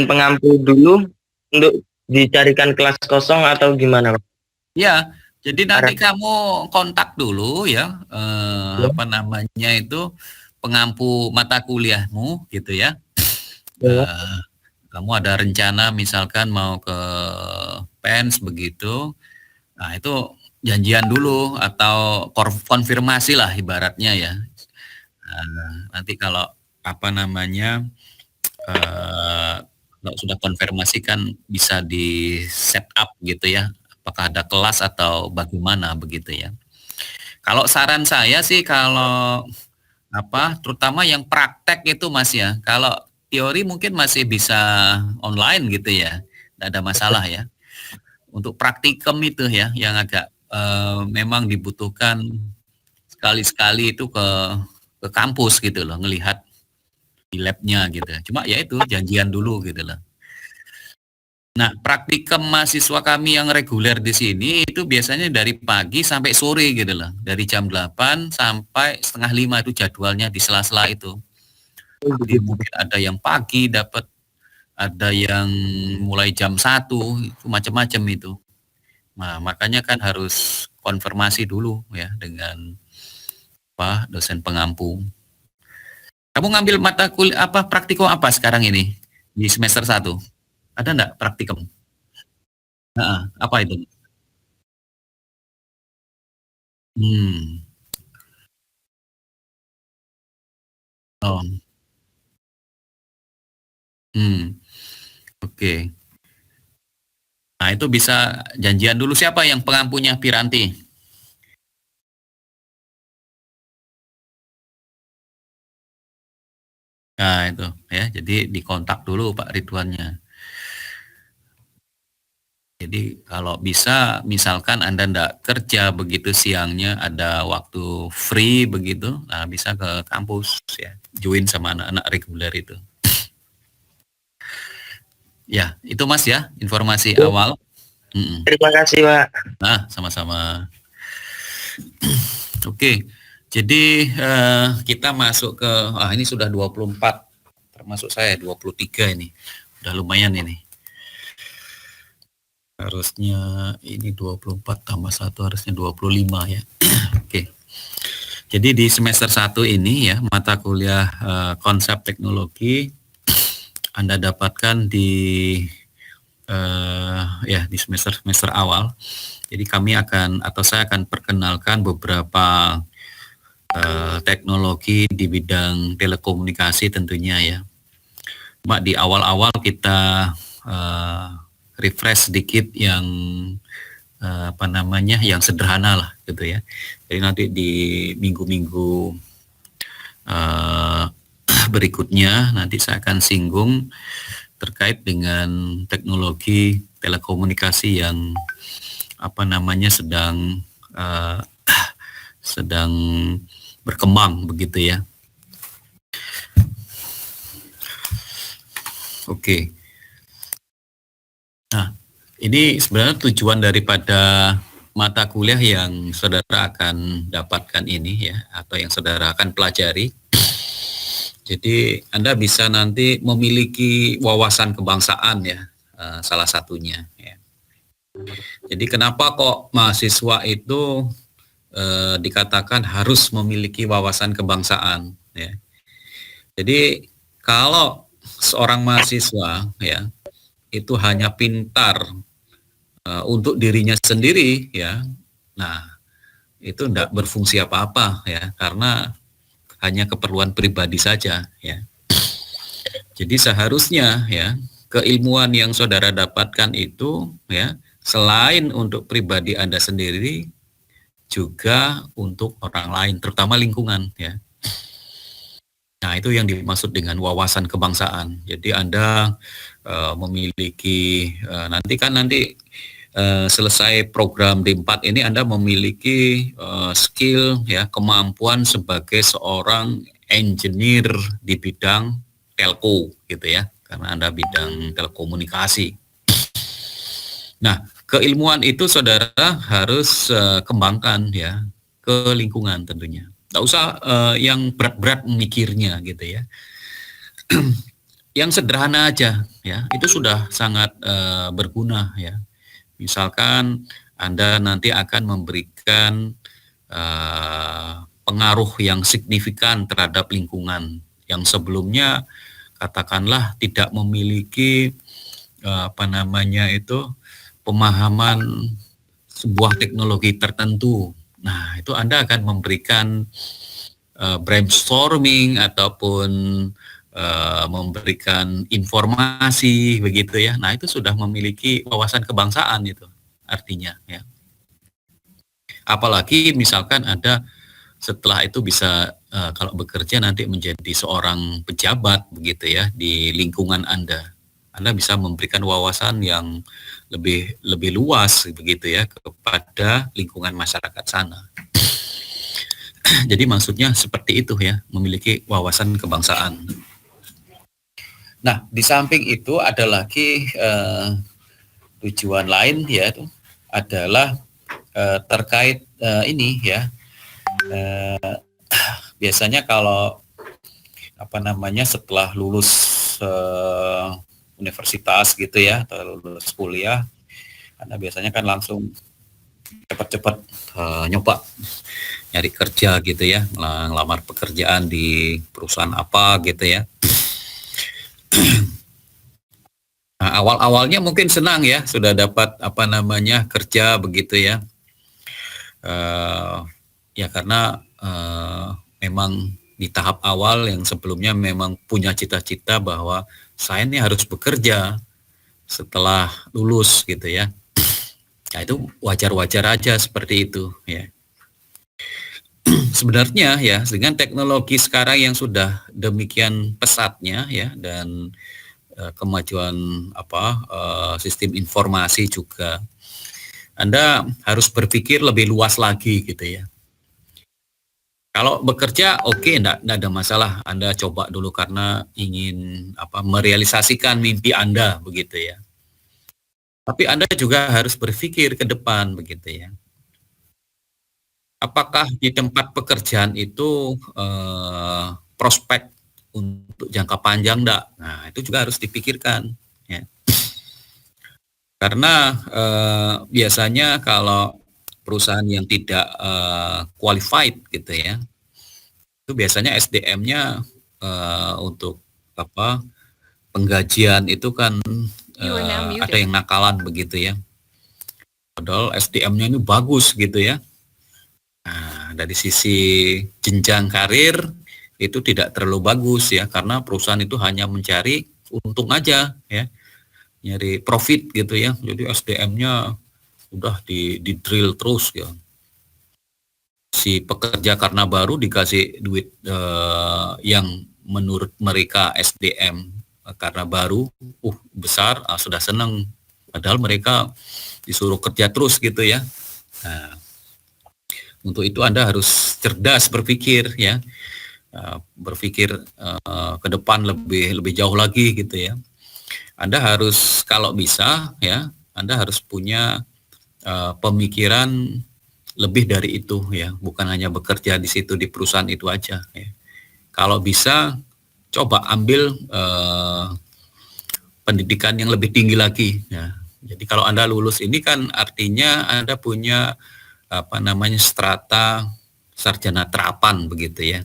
pengampu dulu untuk dicarikan kelas kosong atau gimana, Pak? Ya, jadi nanti Arah kamu kontak dulu ya, ya, apa namanya itu, pengampu mata kuliahmu gitu ya. ya. Eh, Kamu ada rencana misalkan mau ke PENS begitu, nah itu janjian dulu atau konfirmasi lah ibaratnya ya. Nanti kalau apa namanya, eh, kalau sudah konfirmasi kan bisa di set up gitu ya, apakah ada kelas atau bagaimana begitu ya. Kalau saran saya sih kalau apa, terutama yang praktek itu Mas ya, kalau teori mungkin masih bisa online gitu ya, tidak ada masalah ya. Untuk praktikum itu ya, yang agak memang dibutuhkan sekali-sekali itu ke kampus gitu loh, ngelihat di labnya gitu. Cuma ya itu janjian dulu gitu loh. Nah, praktikum mahasiswa kami yang reguler di sini itu biasanya dari pagi sampai sore gitu loh. Dari jam 8 sampai setengah 5 itu jadwalnya di sela-sela itu. Oh, Jadi begitu. mungkin ada yang pagi dapat, ada yang mulai jam 1, itu macam-macam itu. Nah, makanya kan harus konfirmasi dulu ya dengan apa dosen pengampu. Kamu ngambil mata kuliah apa, praktikum apa sekarang ini di semester 1? Ada enggak praktikum? Heeh, apa itu? Hmm. Oh. Hmm. Oke. Nah, itu bisa janjian dulu, siapa yang pengampunya Piranti? Nah, itu ya. Jadi dikontak dulu Pak Ridwannya. Jadi kalau bisa misalkan Anda ndak kerja begitu siangnya ada waktu free begitu, nah bisa ke kampus ya, join sama anak-anak reguler itu. Ya, itu Mas ya, informasi Ya, awal. Mm-mm. terima kasih, Pak. Nah, sama-sama. Oke, jadi kita masuk ke, ini sudah 24, termasuk saya 23 ini. Udah lumayan ini. Harusnya ini 24 tambah 1 harusnya 25 ya. Oke. Jadi di semester 1 ini ya, mata kuliah konsep teknologi Anda dapatkan di ya di semester-semester awal. Jadi kami akan atau saya akan perkenalkan beberapa teknologi di bidang telekomunikasi tentunya ya. Mbak, di awal-awal kita refresh sedikit yang apa namanya, yang sederhana lah gitu ya. Jadi nanti di minggu-minggu berikutnya nanti saya akan singgung terkait dengan teknologi telekomunikasi yang apa namanya sedang berkembang begitu ya. Oke. Nah, ini sebenarnya tujuan daripada mata kuliah yang saudara akan dapatkan ini ya, atau yang saudara akan pelajari. Jadi Anda bisa nanti memiliki wawasan kebangsaan ya, salah satunya. Ya. Jadi kenapa kok mahasiswa itu dikatakan harus memiliki wawasan kebangsaan? Ya. Jadi kalau seorang mahasiswa ya itu hanya pintar untuk dirinya sendiri ya, nah itu tidak berfungsi apa-apa ya, karena hanya keperluan pribadi saja ya. Jadi seharusnya ya keilmuan yang saudara dapatkan itu ya selain untuk pribadi Anda sendiri juga untuk orang lain, terutama lingkungan ya. Nah, itu yang dimaksud dengan wawasan kebangsaan. Jadi Anda memiliki nanti selesai program D4 ini Anda memiliki skill ya, kemampuan sebagai seorang engineer di bidang telco gitu ya, karena Anda bidang telekomunikasi. Nah, keilmuan itu saudara harus kembangkan ya ke lingkungan tentunya. Nggak usah yang berat-berat memikirnya gitu ya. yang sederhana aja ya, itu sudah sangat berguna ya. Misalkan Anda nanti akan memberikan pengaruh yang signifikan terhadap lingkungan yang sebelumnya katakanlah tidak memiliki apa namanya itu pemahaman sebuah teknologi tertentu. Nah, itu Anda akan memberikan brainstorming ataupun memberikan informasi begitu ya. Nah, itu sudah memiliki wawasan kebangsaan itu artinya ya. Apalagi misalkan Anda setelah itu bisa kalau bekerja nanti menjadi seorang pejabat begitu ya di lingkungan Anda. Anda bisa memberikan wawasan yang lebih luas begitu ya kepada lingkungan masyarakat sana. Jadi maksudnya seperti itu ya, memiliki wawasan kebangsaan. Nah, di samping itu ada lagi tujuan lain ya, itu adalah terkait ini ya. Biasanya kalau apa namanya setelah lulus universitas gitu ya atau lulus kuliah, Anda biasanya kan langsung cepat-cepat nyoba nyari kerja gitu ya, ngelamar pekerjaan di perusahaan apa gitu ya. Nah, awal-awalnya mungkin senang ya, sudah dapat apa namanya kerja begitu ya. Ya karena memang di tahap awal yang sebelumnya memang punya cita-cita bahwa saya ini harus bekerja setelah lulus gitu ya. Nah itu wajar-wajar aja seperti itu ya. Sebenarnya ya dengan teknologi sekarang yang sudah demikian pesatnya ya dan kemajuan sistem informasi juga, Anda harus berpikir lebih luas lagi gitu ya. Kalau bekerja oke, enggak ada masalah. Anda coba dulu karena ingin merealisasikan mimpi Anda begitu ya. Tapi Anda juga harus berpikir ke depan begitu ya. Apakah di tempat pekerjaan itu prospek untuk jangka panjang enggak? Nah, itu juga harus dipikirkan ya. Karena biasanya kalau perusahaan yang tidak qualified gitu ya, itu biasanya SDM-nya untuk penggajian itu kan ada yang nakalan begitu ya. Padahal SDM-nya ini bagus gitu ya. Nah, dari sisi jenjang karir itu tidak terlalu bagus ya, karena perusahaan itu hanya mencari untung aja ya, nyari profit gitu ya. Jadi SDM-nya udah di drill terus ya. Si pekerja karena baru dikasih duit yang menurut mereka SDM karena baru besar, sudah senang, padahal mereka disuruh kerja terus gitu ya. Nah, untuk itu Anda harus cerdas berpikir ya, berpikir ke depan lebih jauh lagi gitu ya. Anda harus kalau bisa ya, Anda harus punya pemikiran lebih dari itu ya, bukan hanya bekerja di situ di perusahaan itu aja ya. Kalau bisa coba ambil pendidikan yang lebih tinggi lagi ya. Jadi kalau Anda lulus ini kan artinya Anda punya strata sarjana terapan begitu ya.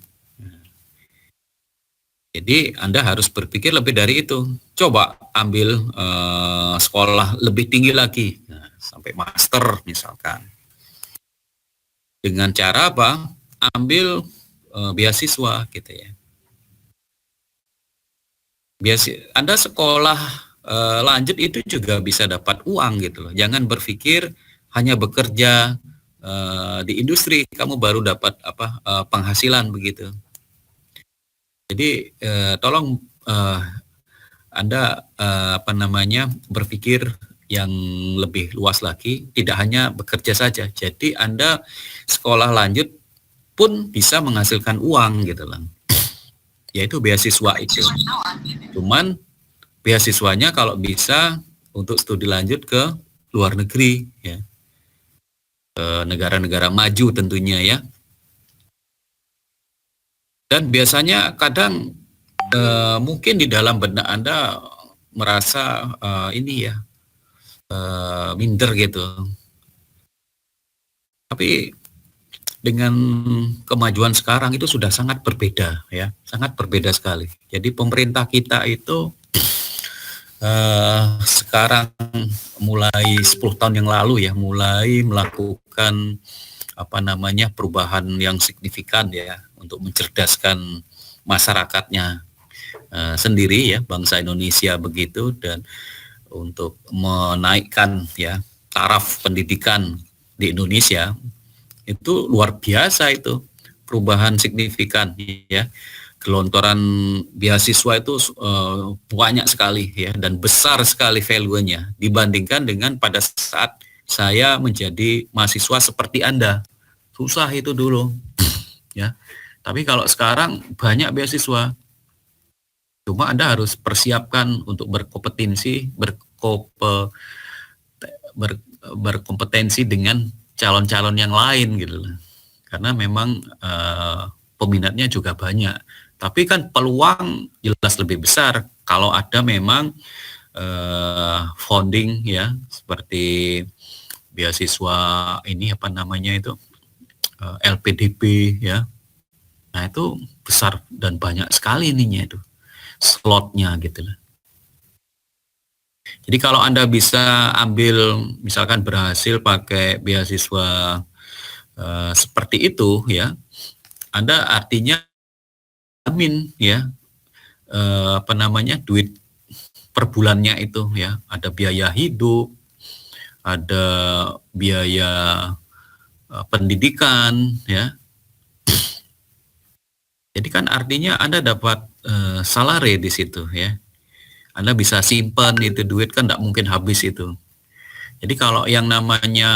Jadi Anda harus berpikir lebih dari itu. Coba ambil sekolah lebih tinggi lagi, sampai master misalkan. Dengan cara apa? Ambil beasiswa gitu ya. Anda sekolah lanjut itu juga bisa dapat uang gitu loh. Jangan berpikir hanya bekerja di industri kamu baru dapat penghasilan begitu. Jadi tolong Anda berpikir yang lebih luas lagi, tidak hanya bekerja saja. Jadi Anda sekolah lanjut pun bisa menghasilkan uang gitu loh. Yaitu beasiswa itu. Cuman beasiswanya kalau bisa untuk studi lanjut ke luar negeri ya. Ke negara-negara maju tentunya ya. Dan biasanya kadang Mungkin di dalam benak Anda merasa ini ya minder gitu. Tapi dengan kemajuan sekarang itu sudah sangat berbeda ya, sangat berbeda sekali. Jadi pemerintah kita itu sekarang mulai 10 tahun yang lalu ya, mulai melakukan perubahan yang signifikan ya untuk mencerdaskan masyarakatnya sendiri ya, bangsa Indonesia begitu, dan untuk menaikkan ya taraf pendidikan di Indonesia itu luar biasa, itu perubahan signifikan ya. Gelontoran beasiswa itu banyak sekali ya, dan besar sekali value-nya dibandingkan dengan pada saat saya menjadi mahasiswa seperti Anda. Susah itu dulu ya. Tapi kalau sekarang banyak beasiswa. Cuma Anda harus persiapkan untuk berkompetensi dengan calon-calon yang lain gitu. Karena memang peminatnya juga banyak. Tapi kan peluang jelas lebih besar kalau ada memang funding ya, seperti beasiswa ini LPDP ya. Nah itu besar dan banyak sekali ininya itu, slotnya gitu loh. Jadi kalau Anda bisa ambil, misalkan berhasil pakai beasiswa seperti itu ya, Anda artinya amin ya, duit per bulannya itu ya, ada biaya hidup, ada biaya pendidikan ya. Jadi kan artinya Anda dapat salary di situ ya. Anda bisa simpan itu duit, kan tidak mungkin habis itu. Jadi kalau yang namanya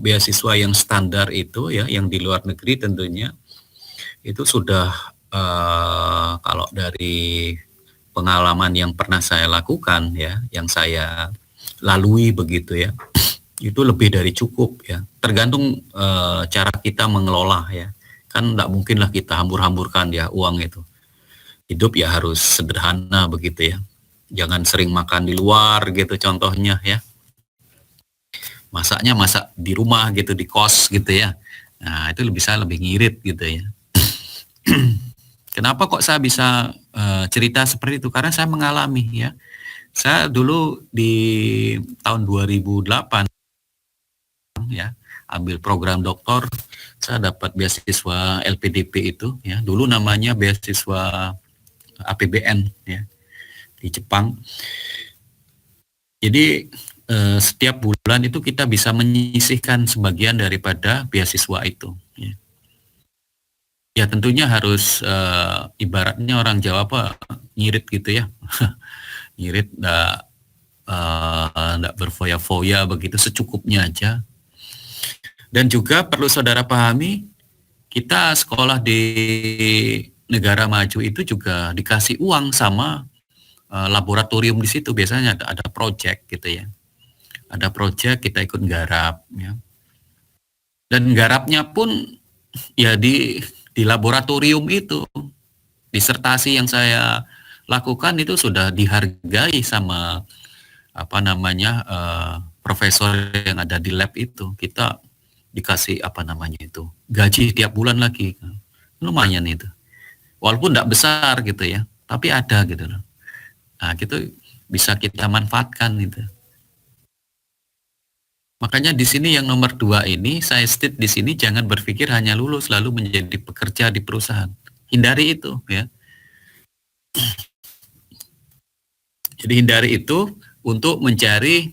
beasiswa yang standar itu ya, yang di luar negeri tentunya, itu sudah kalau dari pengalaman yang pernah saya lakukan ya, yang saya lalui begitu ya, itu lebih dari cukup ya. Tergantung cara kita mengelola ya. Kan tidak mungkinlah kita hambur-hamburkan ya uang itu. Hidup ya harus sederhana begitu ya. Jangan sering makan di luar gitu contohnya ya. Masaknya masak di rumah gitu, di kos gitu ya. Nah itu bisa lebih ngirit gitu ya. Kenapa kok saya bisa cerita seperti itu? Karena saya mengalami ya. Saya dulu di tahun 2008 ya, ambil program doktor, saya dapat beasiswa LPDP itu ya. Dulu namanya beasiswa APBN ya, di Jepang. Jadi setiap bulan itu kita bisa menyisihkan sebagian daripada beasiswa itu. Ya tentunya harus ibaratnya orang Jawa ngirit gitu ya, ngirit, nggak berfoya-foya begitu, secukupnya aja. Dan juga perlu saudara pahami, kita sekolah di negara maju itu juga dikasih uang sama laboratorium di situ, biasanya ada project gitu ya. Ada project, kita ikut garap ya. Dan garapnya pun ya di laboratorium itu. Disertasi yang saya lakukan itu sudah dihargai sama profesor yang ada di lab itu. Kita dikasih gaji tiap bulan lagi. Lumayan itu. Walaupun tidak besar gitu ya, tapi ada gitu loh. Nah, gitu bisa kita manfaatkan itu. Makanya di sini yang nomor 2 ini, saya state di sini, jangan berpikir hanya lulus lalu menjadi pekerja di perusahaan. Hindari itu ya. Jadi hindari itu untuk mencari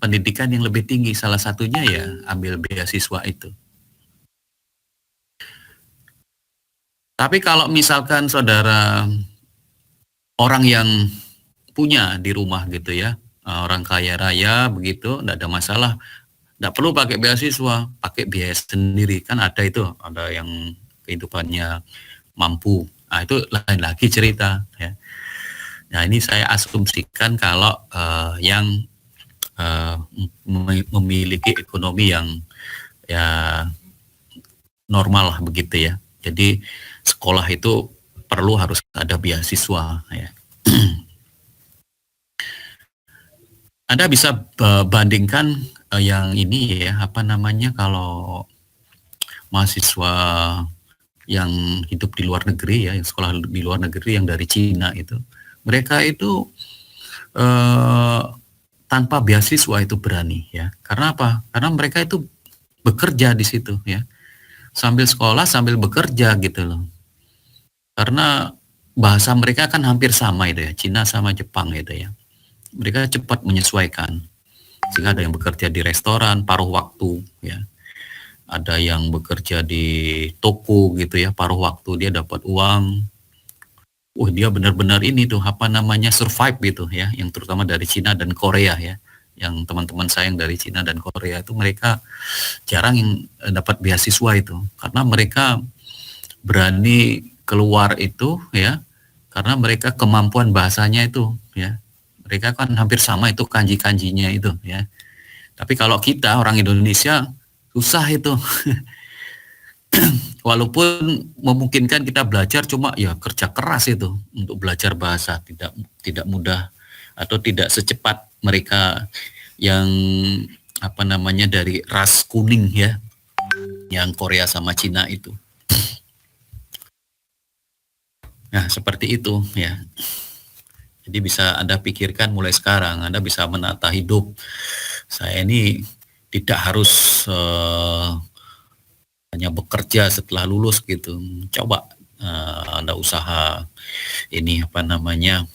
pendidikan yang lebih tinggi. Salah satunya ya ambil beasiswa itu. Tapi kalau misalkan saudara orang yang punya di rumah gitu ya, orang kaya raya begitu, tidak ada masalah, tidak perlu pakai beasiswa, pakai biaya sendiri, kan ada itu, ada yang kehidupannya mampu. Nah itu lain lagi cerita ya. Nah ini saya asumsikan kalau yang memiliki ekonomi yang ya normal lah begitu ya. Jadi sekolah itu perlu harus ada beasiswa ya. Anda bisa bandingkan yang ini ya, apa namanya, kalau mahasiswa yang hidup di luar negeri ya, yang sekolah di luar negeri yang dari Cina itu, mereka itu tanpa beasiswa itu berani ya. Karena apa? Karena mereka itu bekerja di situ ya, sambil sekolah sambil bekerja gitu loh. Karena bahasa mereka kan hampir sama itu ya, Cina sama Jepang gitu ya. Mereka cepat menyesuaikan. Sehingga ada yang bekerja di restoran paruh waktu ya. Ada yang bekerja di toko gitu ya, paruh waktu dia dapat uang. Dia benar-benar ini tuh apa namanya survive gitu ya, yang terutama dari Cina dan Korea ya. Yang teman-teman saya yang dari Cina dan Korea itu mereka jarang yang dapat beasiswa itu karena mereka berani keluar itu ya, karena mereka kemampuan bahasanya itu ya. Mereka kan hampir sama itu kanji-kanjinya itu ya. Tapi kalau kita orang Indonesia susah itu. Walaupun memungkinkan kita belajar, cuma ya kerja keras itu untuk belajar bahasa tidak mudah atau tidak secepat mereka yang apa namanya dari ras kuning ya, yang Korea sama Cina itu. Nah, seperti itu ya. Jadi bisa Anda pikirkan mulai sekarang, Anda bisa menata hidup. Saya ini tidak harus hanya bekerja setelah lulus gitu. Coba Anda usaha ini apa namanya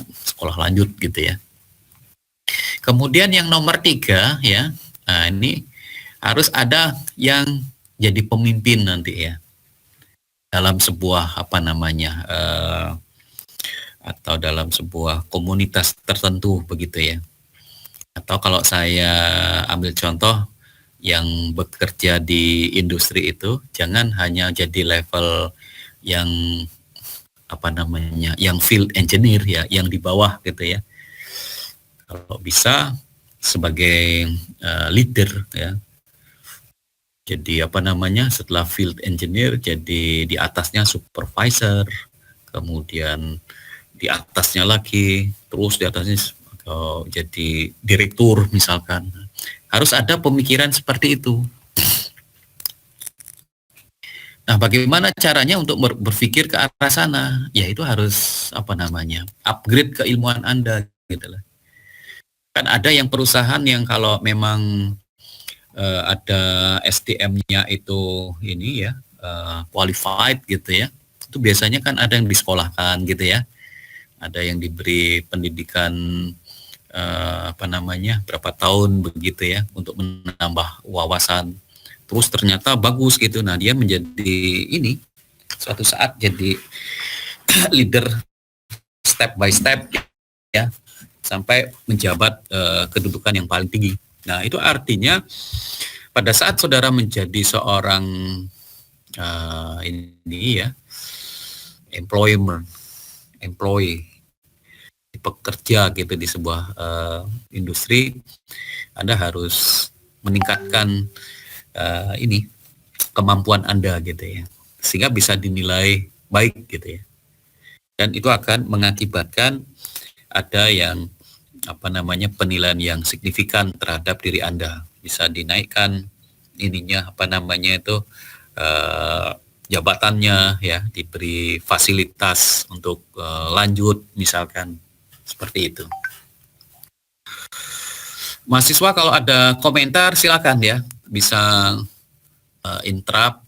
sekolah lanjut gitu ya. Kemudian yang nomor 3 ya, nah ini harus ada yang jadi pemimpin nanti ya dalam sebuah apa namanya atau dalam sebuah komunitas tertentu begitu ya. Atau kalau saya ambil contoh yang bekerja di industri itu, jangan hanya jadi level yang apa namanya, yang field engineer ya, yang di bawah gitu ya. Kalau bisa sebagai leader ya. Jadi apa namanya, setelah field engineer jadi di atasnya supervisor, kemudian di atasnya lagi, terus di atasnya jadi direktur misalkan. Harus ada pemikiran seperti itu. Nah, bagaimana caranya untuk berpikir ke arah sana? Ya itu harus apa namanya, upgrade keilmuan Anda gitu lah. Kan ada yang perusahaan yang kalau memang ada SDM-nya itu ini ya qualified gitu ya, itu biasanya kan ada yang disekolahkan gitu ya. Ada yang diberi pendidikan apa namanya berapa tahun begitu ya untuk menambah wawasan, terus ternyata bagus gitu. Nah dia menjadi ini suatu saat jadi leader step by step ya sampai menjabat kedudukan yang paling tinggi. Nah itu artinya pada saat saudara menjadi seorang ini ya employee pekerja gitu di sebuah industri, Anda harus meningkatkan ini kemampuan Anda gitu ya, sehingga bisa dinilai baik gitu ya, dan itu akan mengakibatkan ada yang apa namanya penilaian yang signifikan terhadap diri Anda, bisa dinaikkan ininya apa namanya itu jabatannya ya, diberi fasilitas untuk lanjut misalkan. Seperti itu. Mahasiswa kalau ada komentar silakan ya, bisa interrupt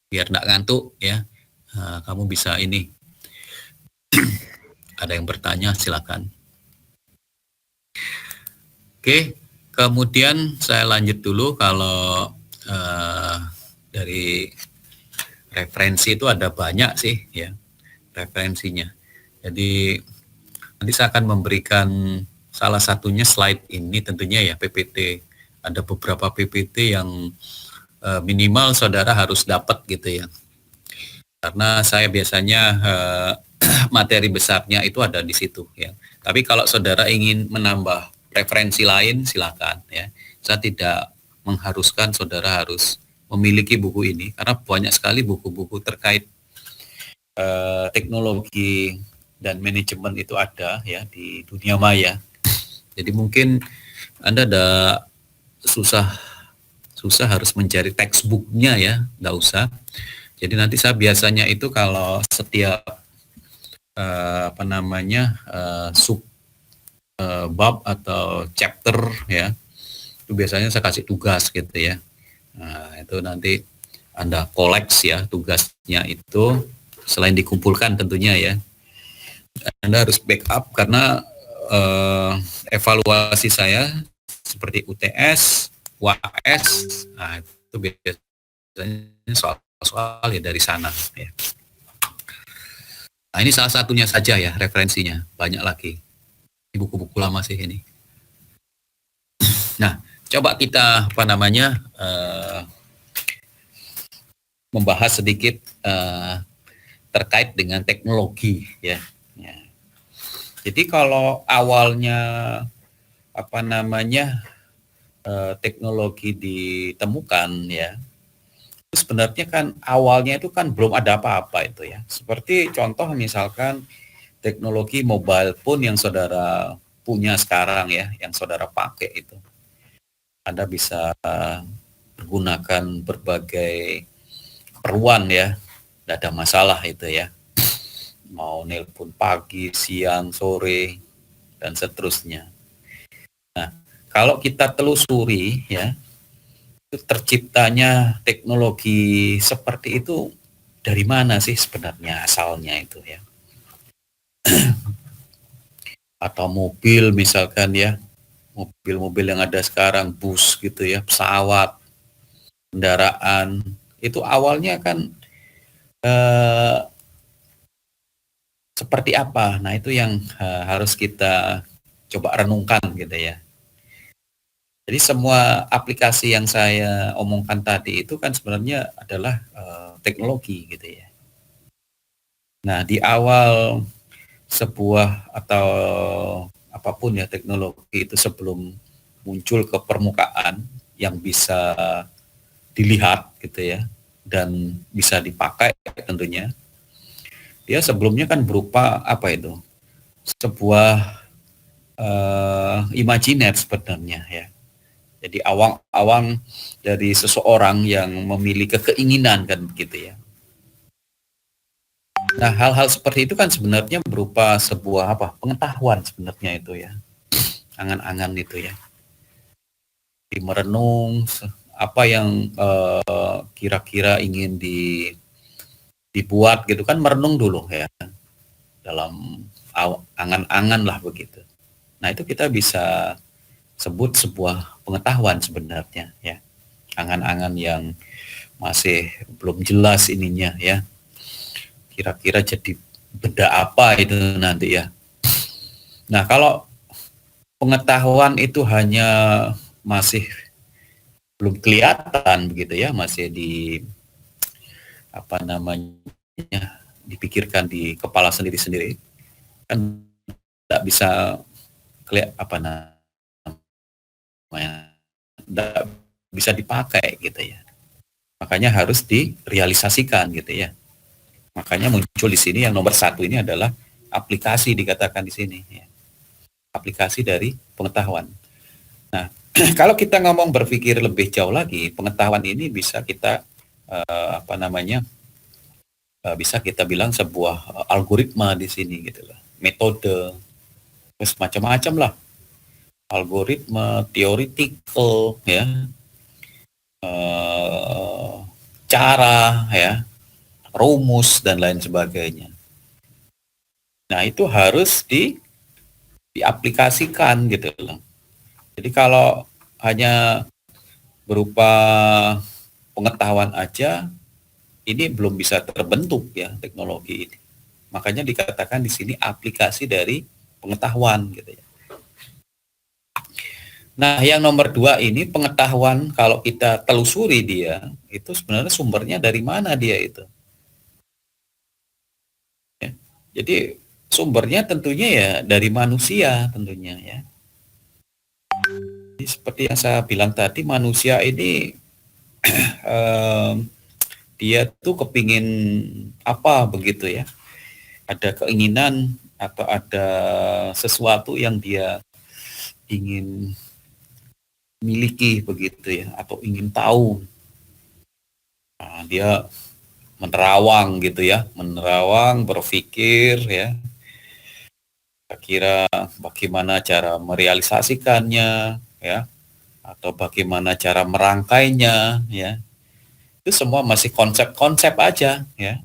biar enggak ngantuk ya. Kamu bisa ini. Ada yang bertanya silakan. Oke, kemudian saya lanjut dulu. Kalau dari referensi itu ada banyak sih ya referensinya. Jadi nanti saya akan memberikan salah satunya slide ini tentunya ya PPT. Ada beberapa PPT yang minimal saudara harus dapat gitu ya. Karena saya biasanya materi besarnya itu ada di situ ya. Tapi kalau saudara ingin menambah referensi lain silakan ya. Saya tidak mengharuskan saudara harus memiliki buku ini karena banyak sekali buku-buku terkait teknologi dan manajemen itu ada ya di dunia maya. Jadi mungkin Anda susah harus mencari textbooknya ya, nggak usah. Jadi nanti saya biasanya itu kalau setiap sub bab atau chapter ya, itu biasanya saya kasih tugas gitu ya. Nah, itu nanti Anda koleks ya tugasnya itu, selain dikumpulkan tentunya ya. Anda harus backup karena evaluasi saya seperti UTS, UAS, nah itu biasanya soal-soal ya dari sana ya. Nah, ini salah satunya saja ya referensinya, banyak lagi. Ini buku-buku lama sih ini. Nah, coba kita membahas sedikit terkait dengan teknologi ya. Jadi kalau awalnya teknologi ditemukan ya, sebenarnya kan awalnya itu kan belum ada apa-apa itu ya. Seperti contoh misalkan teknologi mobile phone yang saudara punya sekarang ya, yang saudara pakai itu. Anda bisa menggunakan berbagai keperluan ya, tidak ada masalah itu ya. Mau nelpon pagi, siang, sore, dan seterusnya. Nah, kalau kita telusuri ya, itu terciptanya teknologi seperti itu dari mana sih sebenarnya asalnya itu ya. Atau mobil misalkan ya, mobil-mobil yang ada sekarang, bus gitu ya, pesawat, kendaraan, itu awalnya kan seperti apa? Nah, itu yang harus kita coba renungkan gitu ya. Jadi semua aplikasi yang saya omongkan tadi itu kan sebenarnya adalah teknologi gitu ya. Nah, di awal sebuah atau apapun ya teknologi itu sebelum muncul ke permukaan yang bisa dilihat gitu ya dan bisa dipakai tentunya, dia sebelumnya kan berupa apa itu, sebuah imajiner sebenarnya ya. Jadi awang-awang dari seseorang yang memiliki keinginan kan begitu ya. Nah, hal-hal seperti itu kan sebenarnya berupa sebuah pengetahuan sebenarnya itu ya. Angan-angan itu ya. Di merenung apa yang kira-kira ingin dibuat gitu kan, merenung dulu ya. Dalam angan-angan lah begitu. Nah, itu kita bisa sebut sebuah pengetahuan sebenarnya ya. Angan-angan yang masih belum jelas ininya ya. Kira-kira jadi benda apa itu nanti ya. Nah, kalau pengetahuan itu hanya masih belum kelihatan begitu ya, masih dipikirkan di kepala sendiri-sendiri, kan tidak bisa tidak bisa dipakai gitu ya. Makanya harus direalisasikan gitu ya. Makanya muncul di sini yang nomor satu ini adalah aplikasi, dikatakan di sini ya. Aplikasi dari pengetahuan. Nah, kalau kita ngomong berpikir lebih jauh lagi, pengetahuan ini bisa kita bisa kita bilang sebuah algoritma di sini gitu loh. Metode, terus macam-macam lah. Algoritma, theoretical ya. Cara ya, rumus dan lain sebagainya. Nah, itu harus diaplikasikan gitu loh. Jadi kalau hanya berupa pengetahuan aja, ini belum bisa terbentuk ya teknologi ini. Makanya dikatakan di sini aplikasi dari pengetahuan gitu ya. Nah, yang nomor dua ini pengetahuan, kalau kita telusuri dia, itu sebenarnya sumbernya dari mana dia itu. Ya. Jadi sumbernya tentunya ya dari manusia tentunya ya. Jadi, seperti yang saya bilang tadi, manusia ini dia tuh kepingin apa begitu ya, ada keinginan atau ada sesuatu yang dia ingin miliki begitu ya, atau ingin tahu. Nah, dia menerawang gitu ya, menerawang, berpikir ya, kira bagaimana cara merealisasikannya ya, atau bagaimana cara merangkainya ya. Itu semua masih konsep-konsep aja ya.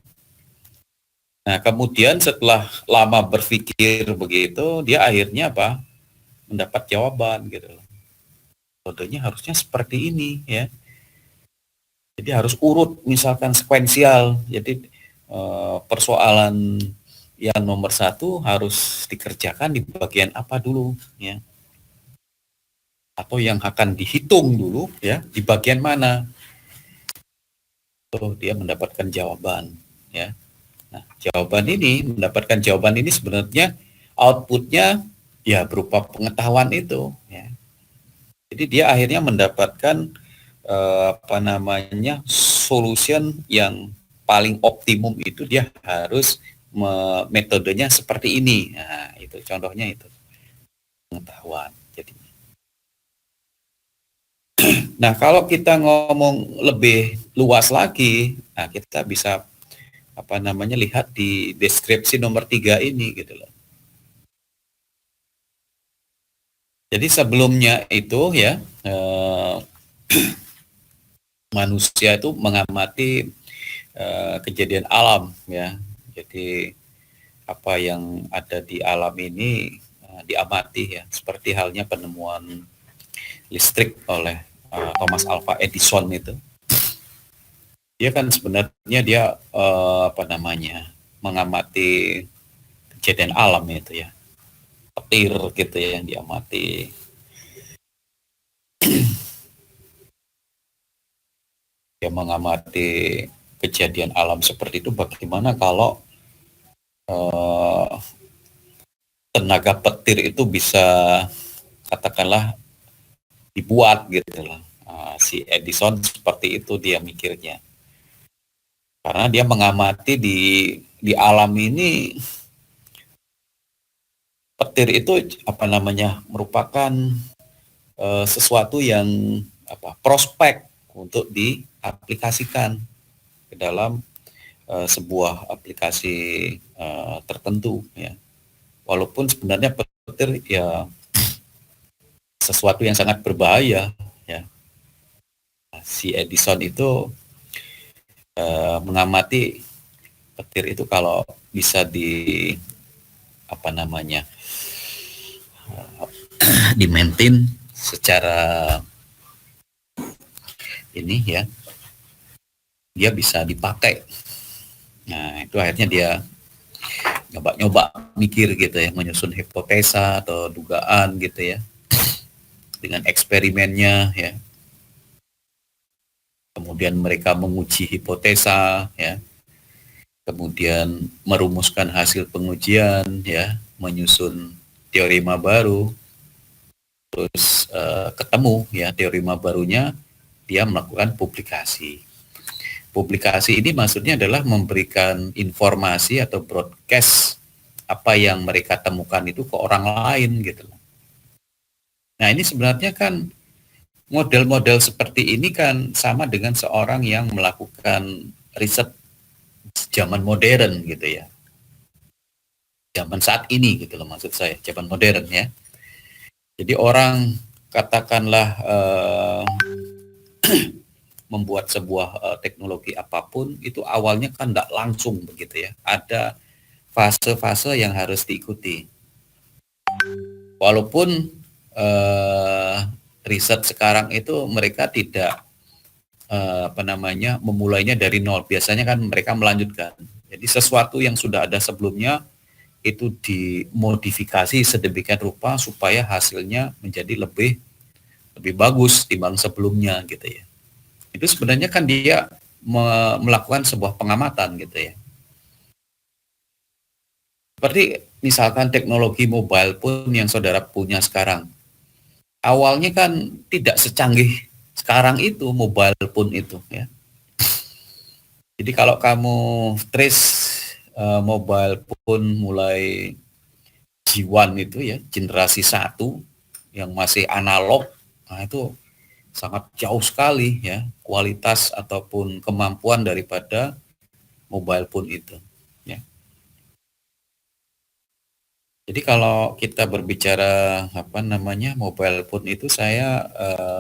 Nah, kemudian setelah lama berpikir begitu, dia akhirnya apa? Mendapat jawaban gitu loh. Kodenya harusnya seperti ini ya. Jadi harus urut, misalkan sekuensial. Jadi persoalan yang nomor satu harus dikerjakan di bagian apa dulu ya, atau yang akan dihitung dulu ya di bagian mana. Tuh dia mendapatkan jawaban ya. Nah, mendapatkan jawaban ini sebenarnya outputnya ya berupa pengetahuan itu ya. Jadi dia akhirnya mendapatkan apa namanya, solution yang paling optimum itu dia harus metodenya seperti ini. Nah, itu contohnya itu pengetahuan. Jadi, nah kalau kita ngomong lebih luas lagi, nah kita bisa apa namanya lihat di deskripsi nomor 3 ini gitu loh. Jadi sebelumnya itu ya manusia itu mengamati kejadian alam ya. Jadi apa yang ada di alam ini diamati ya, seperti halnya penemuan listrik oleh Thomas Alva Edison itu. Dia kan sebenarnya dia apa namanya, mengamati kejadian alam itu ya, petir gitu ya yang diamati. Dia mengamati kejadian alam seperti itu, bagaimana kalau tenaga petir itu bisa katakanlah dibuat gitu lah. Si Edison seperti itu dia mikirnya. Karena dia mengamati di alam ini, petir itu apa namanya, merupakan sesuatu yang apa, prospek untuk diaplikasikan ke dalam sebuah aplikasi tertentu ya. Walaupun sebenarnya petir ya sesuatu yang sangat berbahaya ya. Si Edison itu mengamati petir itu kalau bisa di apa namanya, di maintain secara ini ya, dia bisa dipakai. Nah itu akhirnya dia nyoba mikir gitu ya, menyusun hipotesa atau dugaan gitu ya, dengan eksperimennya ya. Kemudian mereka menguji hipotesa ya, kemudian merumuskan hasil pengujian ya, menyusun teorema baru, terus ketemu ya teorema barunya, dia melakukan publikasi. Publikasi ini maksudnya adalah memberikan informasi atau broadcast apa yang mereka temukan itu ke orang lain gitu. Nah ini sebenarnya kan model-model seperti ini kan sama dengan seorang yang melakukan riset zaman modern gitu ya. Zaman saat ini gitu loh maksud saya, zaman modern ya. Jadi orang katakanlah membuat sebuah teknologi apapun itu awalnya kan tidak langsung begitu ya. Ada fase-fase yang harus diikuti. Walaupun riset sekarang itu mereka tidak apa namanya, memulainya dari nol. Biasanya kan mereka melanjutkan. Jadi sesuatu yang sudah ada sebelumnya itu dimodifikasi sedemikian rupa supaya hasilnya menjadi lebih bagus dibanding sebelumnya gitu ya. Itu sebenarnya kan dia melakukan sebuah pengamatan gitu ya. Seperti misalkan teknologi mobile pun yang saudara punya sekarang. Awalnya kan tidak secanggih sekarang itu mobile pun itu ya. Jadi kalau kamu trace mobile phone mulai G1 itu ya, generasi 1 yang masih analog, nah itu sangat jauh sekali ya kualitas ataupun kemampuan daripada mobile phone itu ya. Jadi kalau kita berbicara mobile phone itu saya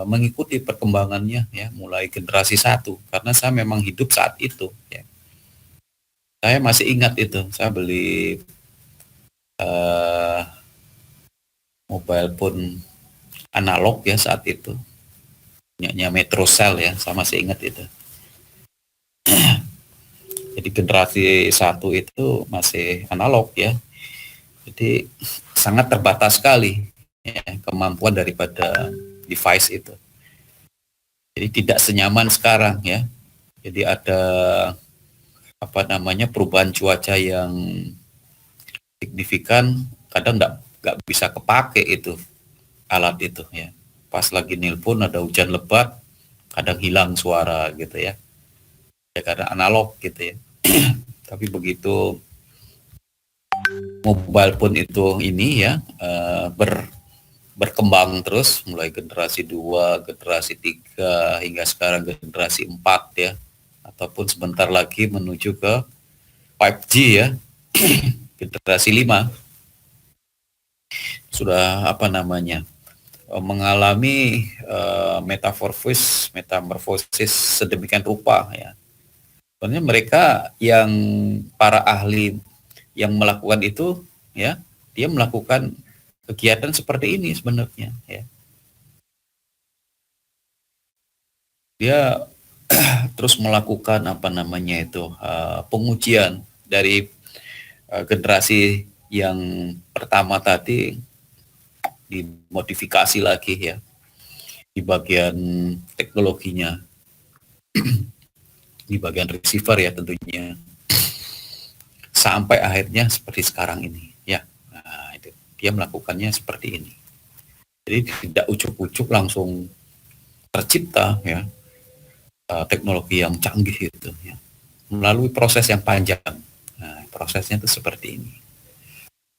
mengikuti perkembangannya ya mulai generasi 1 karena saya memang hidup saat itu ya. Saya masih ingat itu, saya beli mobile phone analog ya saat itu, punyanya Metrocell ya, saya masih ingat itu. Jadi generasi 1 itu masih analog ya. Jadi sangat terbatas sekali ya, kemampuan daripada device itu. Jadi tidak senyaman sekarang ya. Jadi ada perubahan cuaca yang signifikan, kadang nggak bisa kepake itu alat itu ya. Pas lagi nelpon ada hujan lebat, kadang hilang suara gitu ya. Ya karena analog gitu ya. Tapi begitu mobile phone itu ini ya berkembang terus mulai generasi 2, generasi 3 hingga sekarang generasi 4 ya. Ataupun sebentar lagi menuju ke 5G ya. Generasi 5 sudah mengalami metamorfosis sedemikian rupa ya. Sebenarnya mereka yang para ahli yang melakukan itu ya, dia melakukan kegiatan seperti ini sebenarnya ya. Dia terus melakukan pengujian dari generasi yang pertama tadi dimodifikasi lagi ya di bagian teknologinya, di bagian receiver ya tentunya, sampai akhirnya seperti sekarang ini ya. Nah, itu dia melakukannya seperti ini. Jadi tidak ujuk-ujuk langsung tercipta ya teknologi yang canggih itu ya, melalui proses yang panjang. Nah, prosesnya itu seperti ini.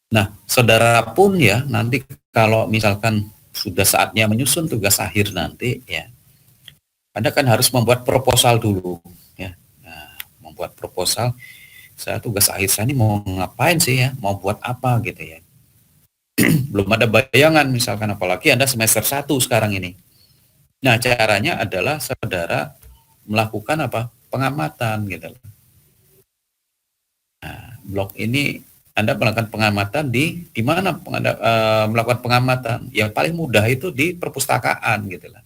Nah, saudara pun ya nanti kalau misalkan sudah saatnya menyusun tugas akhir nanti ya, Anda kan harus membuat proposal dulu ya. Nah, membuat proposal, saya tugas akhir saya ini mau ngapain sih ya, mau buat apa gitu ya. Belum ada bayangan misalkan, apalagi Anda semester 1 sekarang ini. Nah, caranya adalah saudara melakukan pengamatan gitu. Nah, blog ini Anda melakukan pengamatan di mana melakukan pengamatan? Yang paling mudah itu di perpustakaan gitu lah.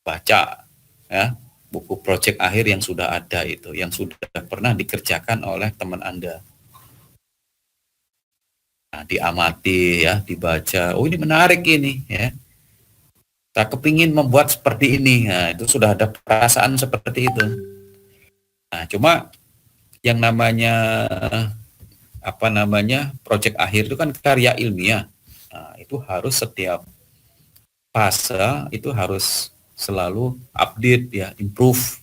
Baca ya buku proyek akhir yang sudah ada itu, yang sudah pernah dikerjakan oleh teman Anda. Nah, diamati ya, dibaca. Oh, ini menarik ini ya. Saya kepingin membuat seperti ini. Nah, itu sudah ada perasaan seperti itu. Nah, cuma yang namanya proyek akhir itu kan karya ilmiah. Nah, itu harus setiap fase itu harus selalu update ya, improve,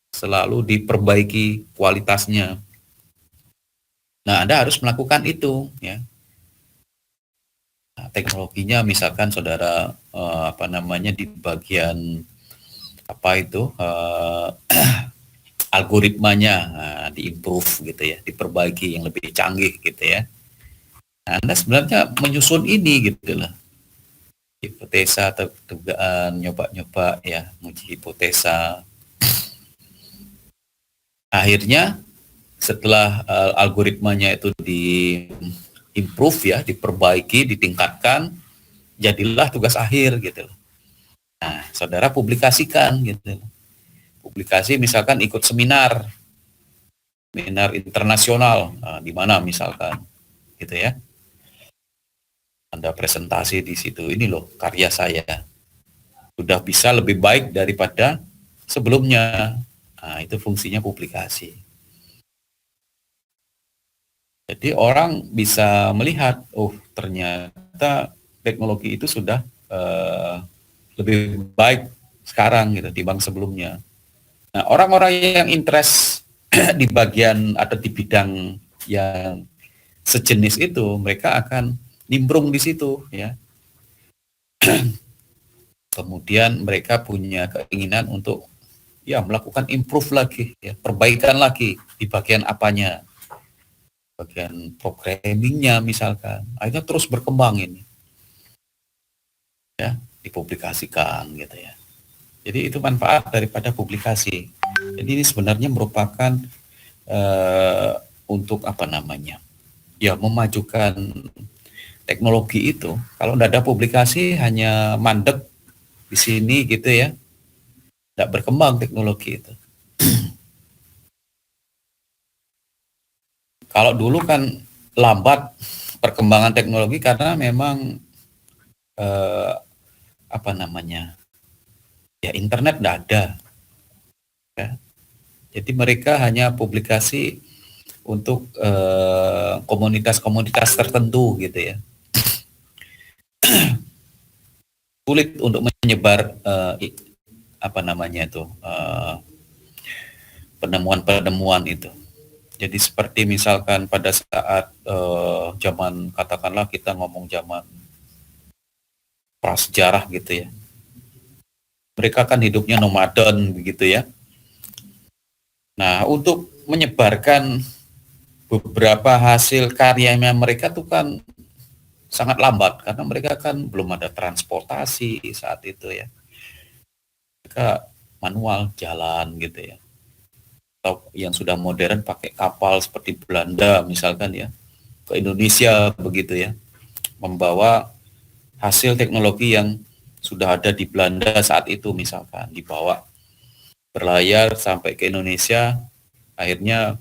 selalu diperbaiki kualitasnya. Nah, Anda harus melakukan itu ya. Nah, teknologinya misalkan saudara di bagian algoritmanya diimprove gitu ya, diperbaiki yang lebih canggih gitu ya. Nah, Anda sebenarnya menyusun ini gitu lah. Hipotesa atau dugaan, nyoba-nyoba ya, menguji hipotesa. Akhirnya setelah algoritmanya itu improve ya, diperbaiki, ditingkatkan, jadilah tugas akhir gitu. Nah, saudara publikasikan gitu. Publikasi misalkan ikut seminar internasional, di mana misalkan gitu ya. Anda presentasi di situ, ini loh karya saya. Sudah bisa lebih baik daripada sebelumnya. Nah, itu fungsinya publikasi. Jadi orang bisa melihat, oh ternyata teknologi itu sudah lebih baik sekarang gitu dibanding sebelumnya. Nah, orang-orang yang interest di bagian atau di bidang yang sejenis itu, mereka akan nimbrung di situ ya. Kemudian mereka punya keinginan untuk ya melakukan improve lagi, ya, perbaikan lagi di bagian apanya, bagian programmingnya misalkan. Akhirnya terus berkembang ini, ya, dipublikasikan gitu ya. Jadi itu manfaat daripada publikasi. Jadi ini sebenarnya merupakan untuk apa namanya, ya memajukan teknologi itu. Kalau tidak ada publikasi hanya mandek di sini gitu ya, tidak berkembang teknologi itu. Kalau dulu kan lambat perkembangan teknologi karena memang apa namanya, ya internet tidak ada. Ya. Jadi mereka hanya publikasi untuk komunitas-komunitas tertentu gitu ya. Sulit untuk menyebar apa namanya itu penemuan-penemuan itu. Jadi seperti misalkan pada saat zaman, katakanlah kita ngomong zaman prasejarah gitu ya. Mereka kan hidupnya nomaden begitu ya. Nah, untuk menyebarkan beberapa hasil karyanya mereka tuh kan sangat lambat karena mereka kan belum ada transportasi saat itu ya. Mereka manual jalan gitu ya. Atau yang sudah modern pakai kapal seperti Belanda misalkan ya, ke Indonesia begitu ya, membawa hasil teknologi yang sudah ada di Belanda saat itu misalkan, dibawa berlayar sampai ke Indonesia. Akhirnya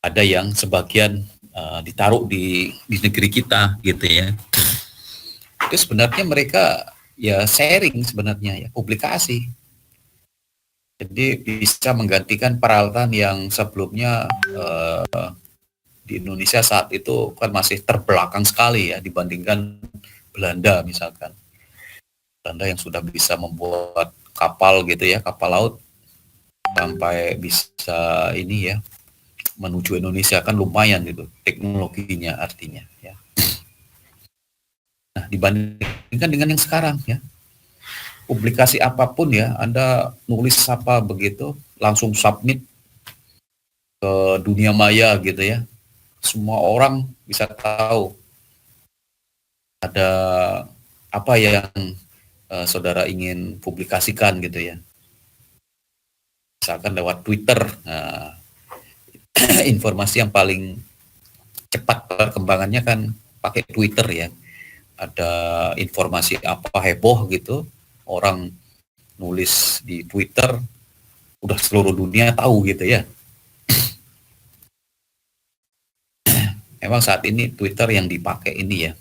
ada yang sebagian ditaruh di negeri kita gitu ya. Itu sebenarnya mereka ya sharing sebenarnya ya, publikasi. Jadi bisa menggantikan peralatan yang sebelumnya di Indonesia saat itu kan masih terbelakang sekali ya dibandingkan Belanda misalkan. Belanda yang sudah bisa membuat kapal gitu ya, kapal laut sampai bisa ini ya menuju Indonesia kan lumayan gitu teknologinya artinya ya. Nah, dibandingkan dengan yang sekarang ya, publikasi apapun ya, Anda nulis apa begitu, langsung submit ke dunia maya gitu ya. Semua orang bisa tahu ada apa yang saudara ingin publikasikan gitu ya. Misalkan lewat Twitter, nah, informasi yang paling cepat perkembangannya kan pakai Twitter ya. Ada informasi apa heboh gitu, orang nulis di Twitter, udah seluruh dunia tahu gitu ya. Memang saat ini Twitter yang dipakai ini ya,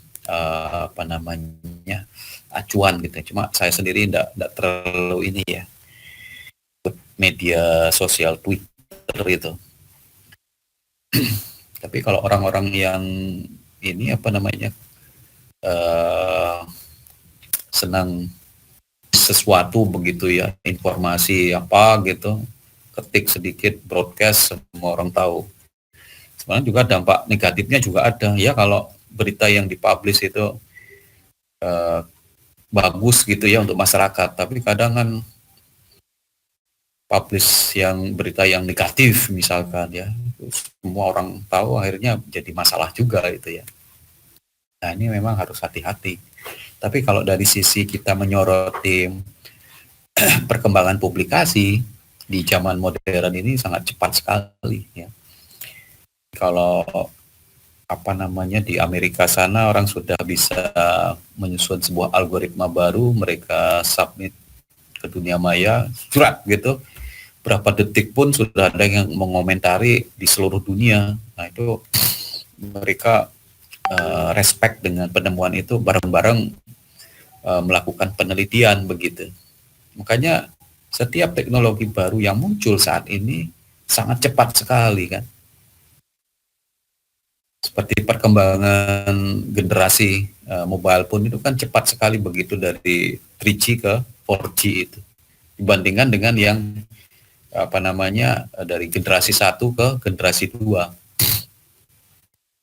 apa namanya, acuan gitu. Cuma saya sendiri enggak terlalu ini ya, media sosial Twitter itu. Tapi kalau orang-orang yang ini apa namanya, senang sesuatu begitu ya, informasi apa gitu, ketik sedikit, broadcast, semua orang tahu. Sebenarnya juga dampak negatifnya juga ada ya, kalau berita yang dipublish itu bagus gitu ya untuk masyarakat, tapi kadang kan publish yang berita yang negatif misalkan ya, semua orang tahu, akhirnya jadi masalah juga itu ya. Nah, ini memang harus hati-hati. Tapi kalau dari sisi kita menyoroti perkembangan publikasi di zaman modern ini sangat cepat sekali ya. Kalau apa namanya, di Amerika sana orang sudah bisa menyusun sebuah algoritma baru, mereka submit ke dunia maya, surat gitu, berapa detik pun sudah ada yang mengomentari di seluruh dunia. Nah, itu mereka respect dengan penemuan itu, bareng-bareng melakukan penelitian begitu. Makanya setiap teknologi baru yang muncul saat ini sangat cepat sekali kan. Seperti perkembangan generasi mobile phone itu kan cepat sekali begitu, dari 3G ke 4G itu. dibandingkan dengan yang dari generasi 1 ke generasi 2.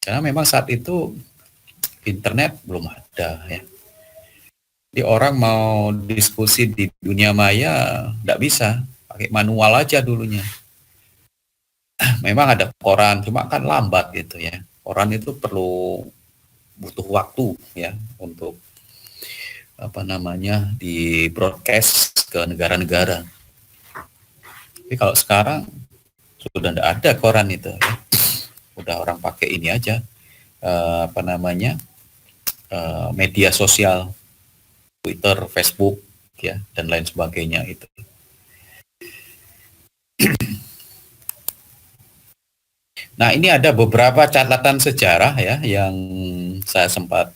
Karena memang saat itu internet belum ada ya. Jadi orang mau diskusi di dunia maya nggak bisa, pakai manual aja dulunya. Memang ada koran, cuma kan lambat gitu ya. Koran itu butuh waktu ya untuk di broadcast ke negara-negara. Tapi kalau sekarang sudah tidak ada koran itu ya. Udah orang pakai ini aja media sosial, Twitter, Facebook ya dan lain sebagainya itu. Nah, ini ada beberapa catatan sejarah ya yang saya sempat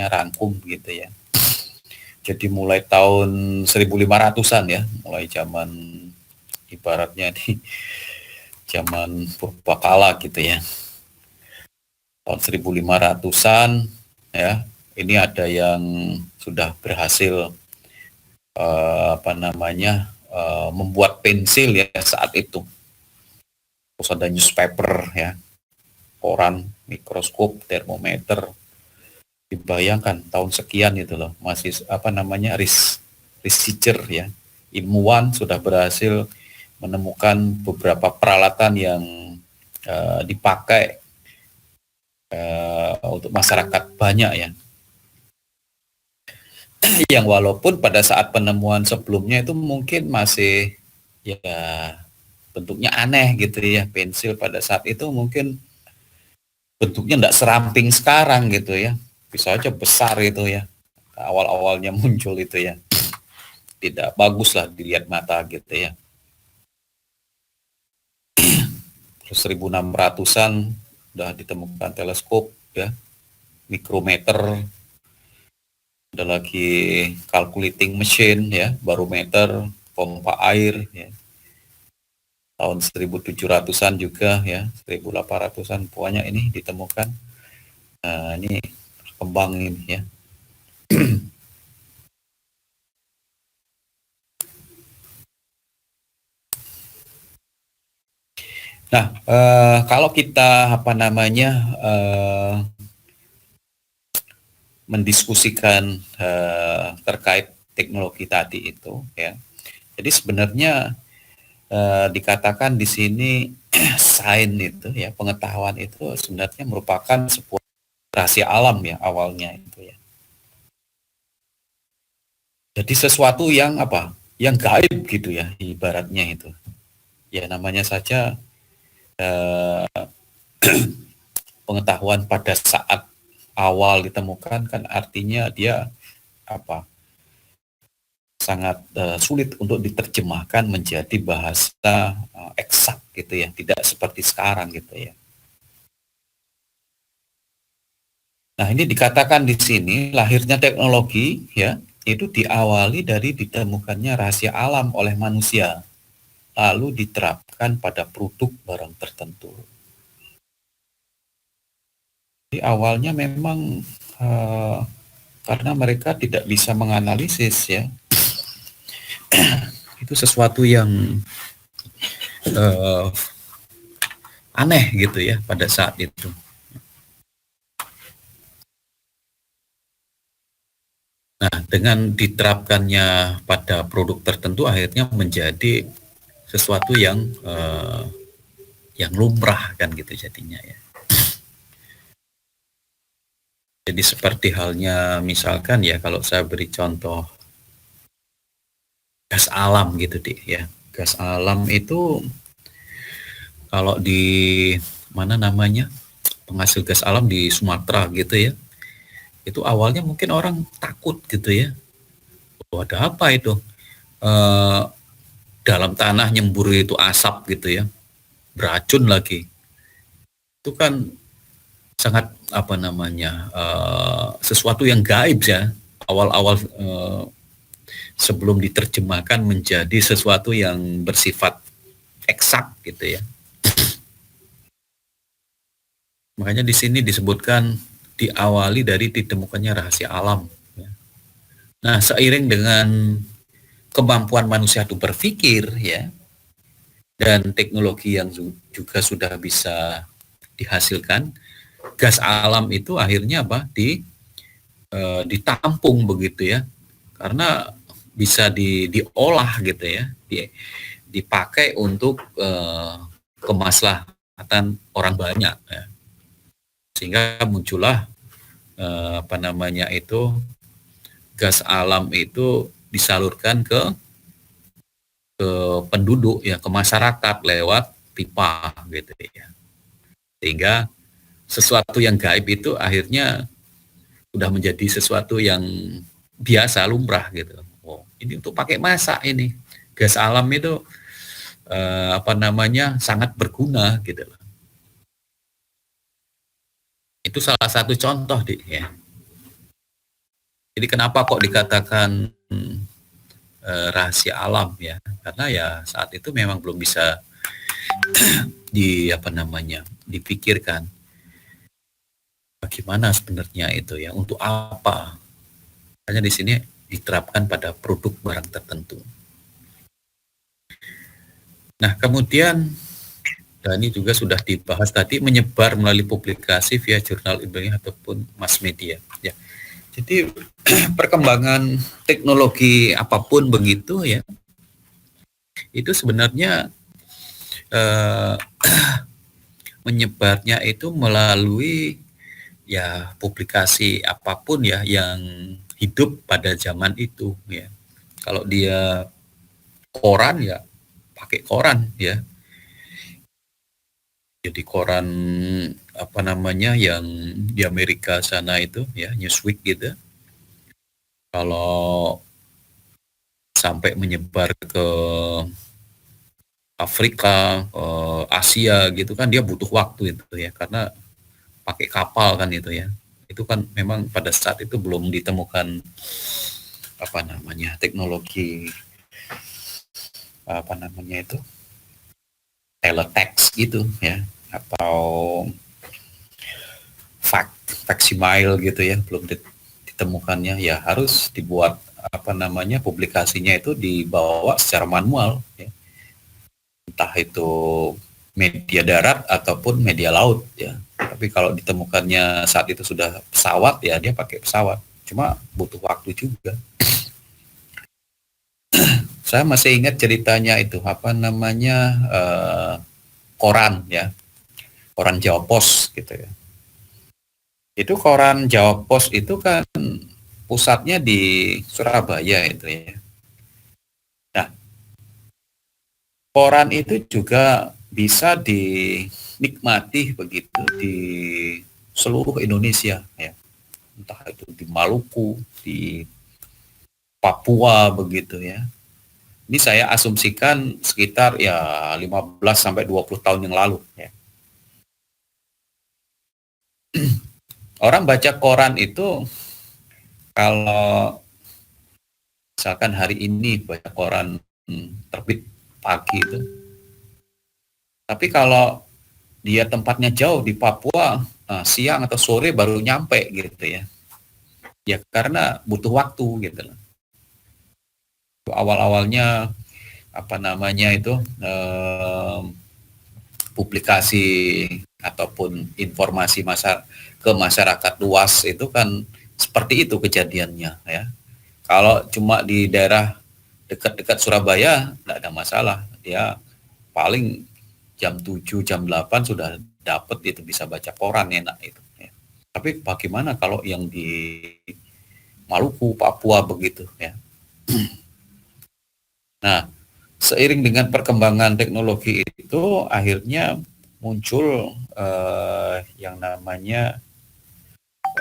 rangkum gitu ya. Jadi mulai tahun 1500-an ya, mulai zaman ibaratnya di zaman purbakala gitu ya. Tahun 1500-an ya, ini ada yang sudah berhasil membuat pensil ya saat itu. Terus ada newspaper ya, koran, mikroskop, termometer. Dibayangkan tahun sekian itu loh, masih researcher ya, ilmuwan sudah berhasil menemukan beberapa peralatan yang dipakai untuk masyarakat banyak ya. Yang walaupun pada saat penemuan sebelumnya itu mungkin masih ya bentuknya aneh gitu ya, pensil pada saat itu mungkin bentuknya tidak seramping sekarang gitu ya, bisa aja besar gitu ya, awal-awalnya muncul itu ya, tidak bagus lah dilihat mata gitu ya. Terus 1600-an udah ditemukan teleskop ya, mikrometer, ada lagi calculating machine ya, barometer, pompa air ya. Tahun 1700-an juga ya, 1800-an pokoknya ini ditemukan. Nah, ini berkembang ini ya. Nah, kalau kita mendiskusikan terkait teknologi tadi itu ya. Jadi sebenarnya dikatakan di sini sains itu ya, pengetahuan itu sebenarnya merupakan sebuah rahasia alam ya awalnya itu ya. Jadi sesuatu yang yang gaib gitu ya ibaratnya itu. Ya namanya saja pengetahuan pada saat awal ditemukan kan artinya dia sangat sulit untuk diterjemahkan menjadi bahasa eksak gitu ya, tidak seperti sekarang gitu ya. Nah, ini dikatakan di sini lahirnya teknologi ya, itu diawali dari ditemukannya rahasia alam oleh manusia, lalu diterapkan pada produk barang tertentu. Di awalnya memang karena mereka tidak bisa menganalisis ya, itu sesuatu yang aneh gitu ya pada saat itu. Nah, dengan diterapkannya pada produk tertentu akhirnya menjadi sesuatu yang lumrah kan gitu jadinya ya. Jadi seperti halnya misalkan ya kalau saya beri contoh gas alam gitu deh ya. Gas alam itu kalau di penghasil gas alam di Sumatera gitu ya. Itu awalnya mungkin orang takut gitu ya. Oh, ada apa itu? Dalam tanah nyembur itu asap gitu ya. Beracun lagi. Itu kan sangat sesuatu yang gaib ya. Awal-awal sebelum diterjemahkan menjadi sesuatu yang bersifat eksak gitu ya. Makanya di sini disebutkan diawali dari ditemukannya rahasia alam. Ya. Nah, seiring dengan kemampuan manusia itu berpikir ya, dan teknologi yang juga sudah bisa dihasilkan, gas alam itu akhirnya apa ditampung begitu ya, karena bisa diolah gitu ya, dipakai untuk kemaslahatan orang banyak ya. Sehingga muncullah apa namanya itu, gas alam itu disalurkan ke penduduk ya, ke masyarakat lewat pipa gitu ya. Sehingga sesuatu yang gaib itu akhirnya udah menjadi sesuatu yang biasa, lumrah gitu. Oh, ini untuk pakai masak ini. Gas alam itu apa namanya, sangat berguna gitu loh. Itu salah satu contoh ya. Jadi kenapa kok dikatakan rahasia alam ya? Karena ya saat itu memang belum bisa dipikirkan bagaimana sebenarnya itu ya, untuk apa. Hanya di sini diterapkan pada produk barang tertentu. Nah, kemudian dan ini juga sudah dibahas tadi, menyebar melalui publikasi via jurnal ilmiah ataupun mass media ya. Jadi perkembangan teknologi apapun begitu ya, itu sebenarnya menyebarnya itu melalui ya publikasi apapun ya yang hidup pada zaman itu ya. Kalau dia koran ya pakai koran ya. Jadi koran apa namanya yang di Amerika sana itu ya, Newsweek gitu. Kalau sampai menyebar ke Afrika, Asia gitu kan, dia butuh waktu itu ya, karena pakai kapal kan itu ya. Itu kan memang pada saat itu belum ditemukan apa namanya teknologi apa namanya itu teletext gitu ya, atau facsimile gitu ya, belum ditemukannya ya, harus dibuat apa namanya publikasinya itu dibawa secara manual ya. Entah itu media darat ataupun media laut ya. Tapi kalau ditemukannya saat itu sudah pesawat ya, dia pakai pesawat. Cuma butuh waktu juga. Saya masih ingat ceritanya itu apa namanya koran ya, koran Jawa Pos gitu ya. Itu koran Jawa Pos itu kan pusatnya di Surabaya itu ya. Nah, koran itu juga bisa dinikmati begitu di seluruh Indonesia ya. Entah itu di Maluku, di Papua begitu ya. Ini saya asumsikan sekitar ya 15 sampai 20 tahun yang lalu ya. Orang baca koran itu kalau misalkan hari ini baca koran terbit pagi itu, tapi kalau dia tempatnya jauh di Papua, siang atau sore baru nyampe gitu ya. Ya karena butuh waktu gitu loh. Awal-awalnya apa namanya itu publikasi ataupun informasi ke masyarakat luas itu kan seperti itu kejadiannya ya. Kalau cuma di daerah dekat-dekat Surabaya tidak ada masalah, dia paling jam 7 jam 8 sudah dapat itu, bisa baca koran enak itu ya. Tapi bagaimana kalau yang di Maluku, Papua begitu ya. Nah, seiring dengan perkembangan teknologi itu akhirnya muncul yang namanya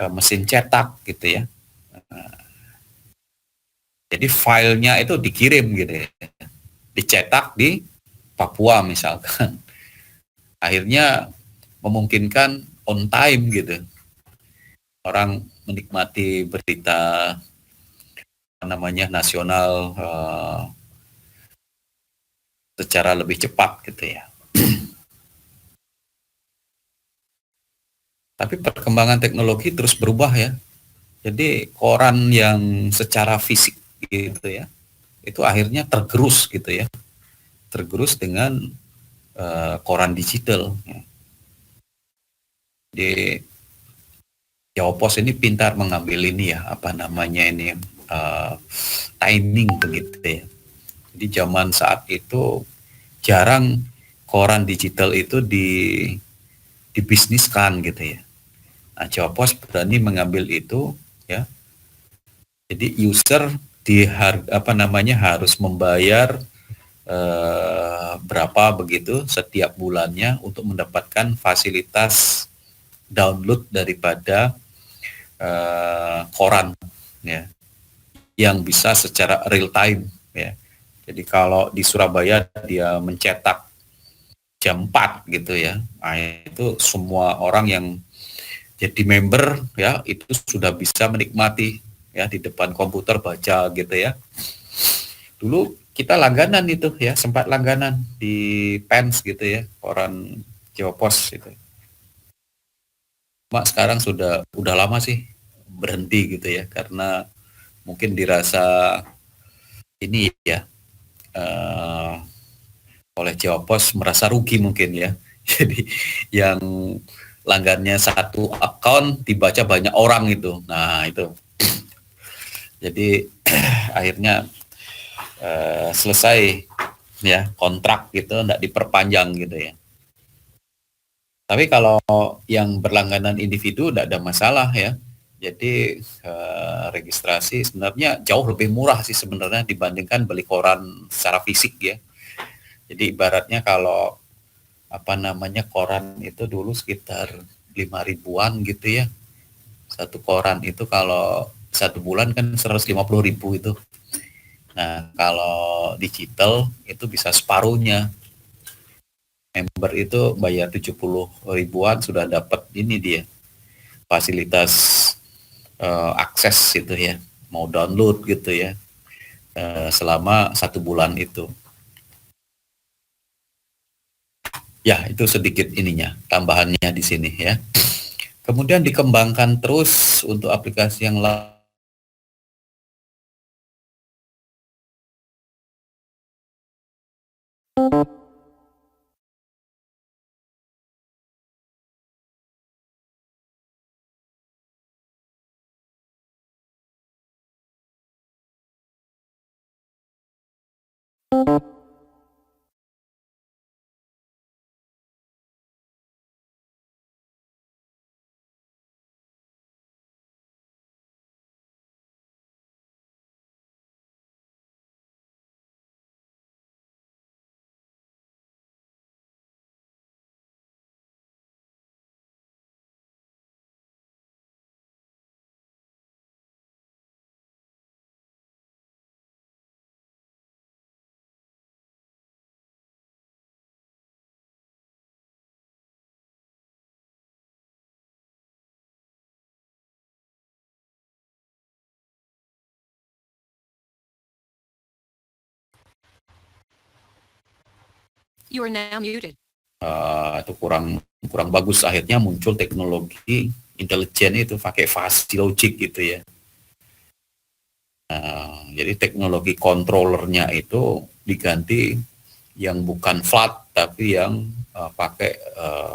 mesin cetak gitu ya. Jadi filenya itu dikirim gitu ya, dicetak di Papua misalkan. Akhirnya memungkinkan on time gitu. Orang menikmati berita namanya nasional secara lebih cepat gitu ya. Tapi perkembangan teknologi terus berubah ya. Jadi koran yang secara fisik gitu ya, itu akhirnya tergerus gitu ya, tergerus dengan koran digital. Ya. Jadi Jawa Pos ini pintar mengambil ini ya, apa namanya ini, timing begitu ya. Jadi zaman saat itu jarang koran digital itu dibisniskan gitu ya. Nah, Jawa Pos berani mengambil itu ya. Jadi user apa namanya harus membayar berapa begitu setiap bulannya untuk mendapatkan fasilitas download daripada koran ya, yang bisa secara real time ya. Jadi kalau di Surabaya dia mencetak jam 4 gitu ya, nah itu semua orang yang jadi member ya itu sudah bisa menikmati ya di depan komputer baca gitu ya. Dulu kita langganan itu ya, sempat langganan di Pens gitu ya, koran Jawa Pos itu. Mak sekarang udah lama sih berhenti gitu ya, karena mungkin dirasa ini ya, oleh Jawa Pos merasa rugi mungkin ya. Jadi yang langgannya satu akun dibaca banyak orang itu. Nah itu. Jadi akhirnya selesai ya kontrak gitu, enggak diperpanjang gitu ya. Tapi kalau yang berlangganan individu enggak ada masalah ya. Jadi registrasi sebenarnya jauh lebih murah sih sebenarnya dibandingkan beli koran secara fisik ya. Jadi ibaratnya kalau apa namanya koran itu dulu sekitar 5 ribuan gitu ya. Satu koran itu kalau satu bulan kan 150 ribu itu. Nah kalau digital itu bisa separuhnya. Member itu bayar 70 ribuan sudah dapat ini dia fasilitas akses itu ya, mau download gitu ya selama 1 bulan itu. Ya itu sedikit ininya tambahannya di sini ya. Kemudian dikembangkan terus untuk aplikasi yang lain. You are now muted. Itu kurang bagus, akhirnya muncul teknologi intelijen itu pakai fast logic gitu ya. Jadi teknologi controllernya itu diganti yang bukan flat tapi yang pakai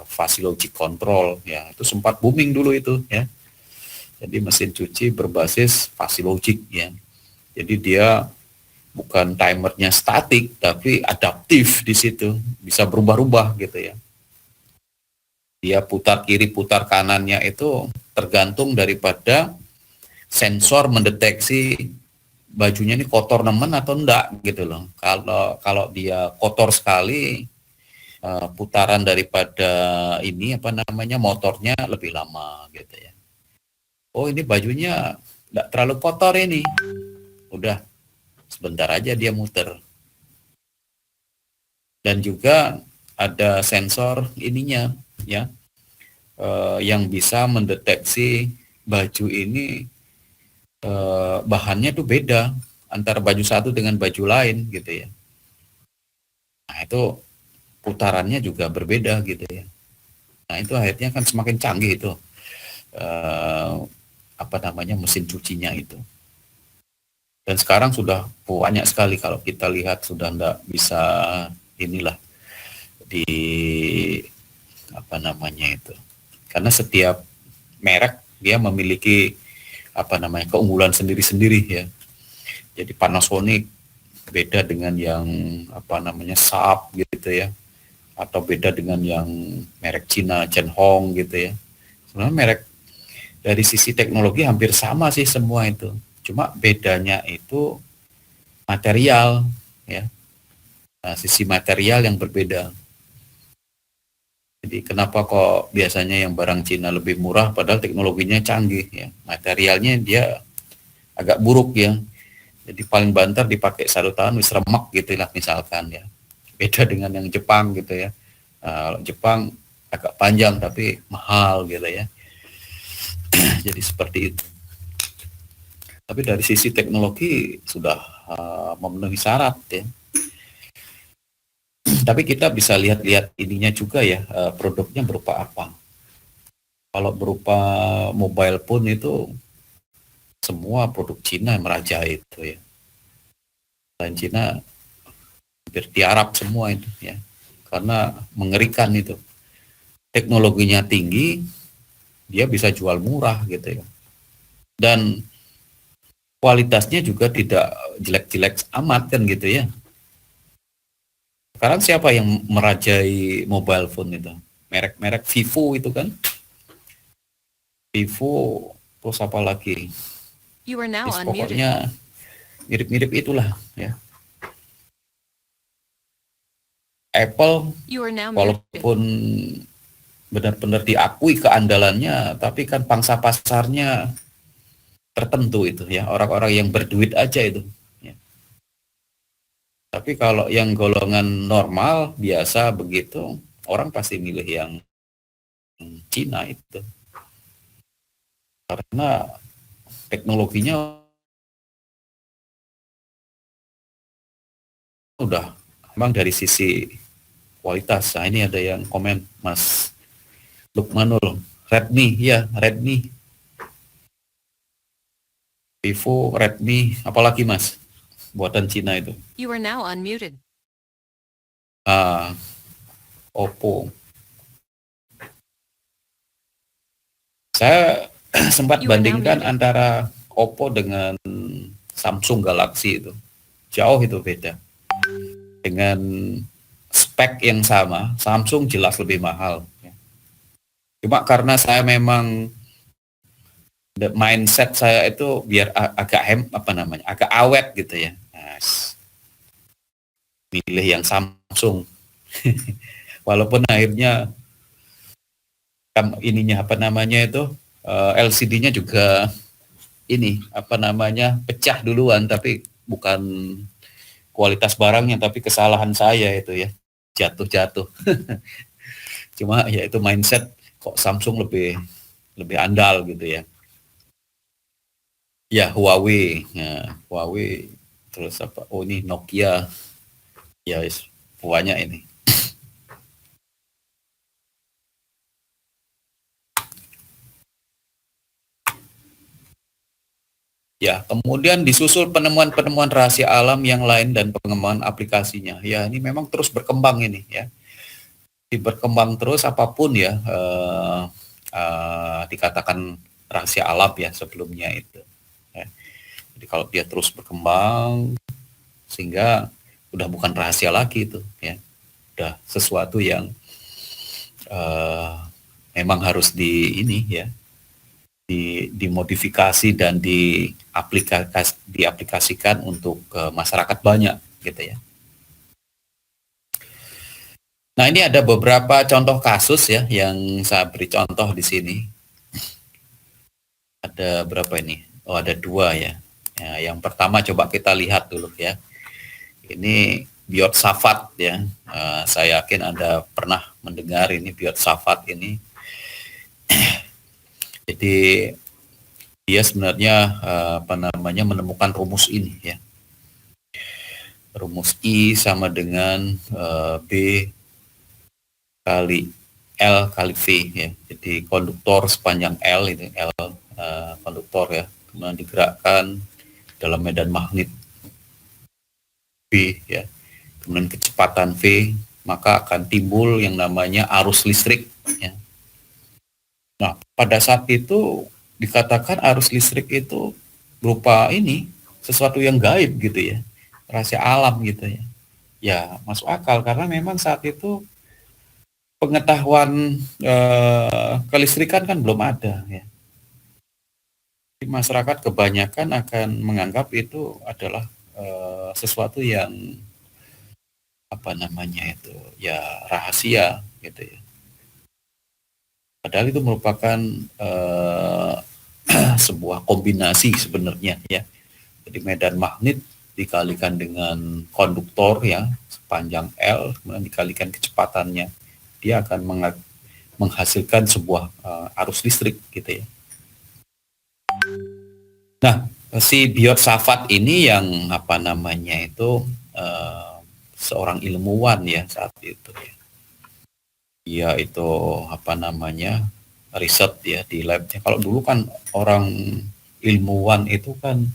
fast logic control ya, itu sempat booming dulu itu ya. Jadi mesin cuci berbasis fast logic ya. Jadi dia bukan timernya statik tapi adaptif di situ, bisa berubah-ubah gitu ya. Dia putar kiri putar kanannya itu tergantung daripada sensor mendeteksi bajunya ini kotor nemen atau enggak gitu loh. Kalau dia kotor sekali, putaran daripada ini apa namanya motornya lebih lama gitu ya. Oh ini bajunya enggak terlalu kotor ini, udah sebentar aja dia muter. Dan juga ada sensor ininya ya, yang bisa mendeteksi baju ini bahannya tuh beda antara baju satu dengan baju lain gitu ya. Nah itu putarannya juga berbeda gitu ya. Nah itu akhirnya kan semakin canggih itu apa namanya mesin cucinya itu. Dan sekarang sudah banyak sekali, kalau kita lihat sudah enggak bisa inilah di apa namanya itu. Karena setiap merek dia memiliki apa namanya keunggulan sendiri-sendiri ya. Jadi Panasonic beda dengan yang apa namanya Saab gitu ya, atau beda dengan yang merek Cina Chen-Hong gitu ya. Sebenarnya merek dari sisi teknologi hampir sama sih semua itu. Cuma bedanya itu material ya. Nah, sisi material yang berbeda. Jadi kenapa kok biasanya yang barang Cina lebih murah padahal teknologinya canggih ya. Materialnya dia agak buruk ya. Jadi paling banter dipakai 1 tahun wis remek gitu lah misalkan ya. Beda dengan yang Jepang gitu ya. Jepang agak panjang tapi mahal gitu ya. Jadi seperti itu. Tapi dari sisi teknologi sudah memenuhi syarat ya. Tapi kita bisa lihat-lihat ininya juga ya, produknya berupa apa. Kalau berupa mobile phone itu semua produk Cina yang merajai itu ya. Dan Cina hampir tiarap semua itu ya. Karena mengerikan itu. Teknologinya tinggi, dia bisa jual murah gitu ya. Dan kualitasnya juga tidak jelek-jelek amat kan gitu ya. Sekarang siapa yang merajai mobile phone itu? Merek-merek Vivo itu kan. Vivo, terus apa lagi? You are now unmuted. Pokoknya mirip-mirip itulah ya. Apple You are now muted. walaupun benar-benar diakui keandalannya, tapi kan pangsa pasarnya tertentu itu ya, orang-orang yang berduit aja itu. Ya. Tapi kalau yang golongan normal biasa begitu, orang pasti milih yang Cina itu. Karena teknologinya udah memang dari sisi kualitas. Nah, ini ada yang komen Mas Lukmanul, Redmi ya, Redmi, Vivo, Redmi, apalagi Mas buatan Cina itu. You are now unmuted. Oppo. Saya sempat You are now bandingkan muted. antara Oppo dengan Samsung Galaxy itu. Jauh itu beda. Dengan spek yang sama, Samsung jelas lebih mahal. Cuma karena saya memang mindset saya itu biar agak agak awet gitu ya. Nah, pilih yang Samsung. Walaupun akhirnya ininya LCD-nya juga pecah duluan, tapi bukan kualitas barangnya, tapi kesalahan saya itu ya, jatuh. Cuma ya itu mindset, kok Samsung lebih andal gitu ya. Ya Huawei terus apa? Oh ini Nokia, ya banyak ini. Ya, kemudian disusul penemuan-penemuan rahasia alam yang lain dan pengembangan aplikasinya. Ya, ini memang terus berkembang ini ya. Berkembang terus apapun ya dikatakan rahasia alam ya sebelumnya itu. Ya. Jadi kalau dia terus berkembang sehingga udah bukan rahasia lagi itu ya. Udah sesuatu yang memang harus dimodifikasi dan diaplikasikan untuk masyarakat banyak gitu ya. Nah, ini ada beberapa contoh kasus ya yang saya beri contoh di sini. Ada berapa ini? Oh, ada 2 ya. Yang pertama coba kita lihat dulu ya. Ini Biot Safat ya. Saya yakin Anda pernah mendengar ini Biot Safat ini. Jadi dia sebenarnya menemukan rumus ini ya. Rumus I sama dengan B kali L kali V ya. Jadi konduktor sepanjang L itu L konduktor ya. Kemudian digerakkan dalam medan magnet V ya, kemudian kecepatan V, maka akan timbul yang namanya arus listrik ya. Nah, pada saat itu dikatakan arus listrik itu berupa ini sesuatu yang gaib gitu ya, rahasia alam gitu ya. Ya, masuk akal karena memang saat itu pengetahuan kelistrikan kan belum ada ya. Masyarakat kebanyakan akan menganggap itu adalah sesuatu yang apa namanya itu ya rahasia gitu ya. Padahal itu merupakan sebuah kombinasi sebenarnya ya. Jadi medan magnet dikalikan dengan konduktor ya sepanjang L, kemudian dikalikan kecepatannya, dia akan menghasilkan sebuah arus listrik gitu ya. Nah, si Biot Savart ini yang apa namanya itu seorang ilmuwan ya saat itu ya. Dia itu apa namanya riset ya di labnya. Kalau dulu kan orang ilmuwan itu kan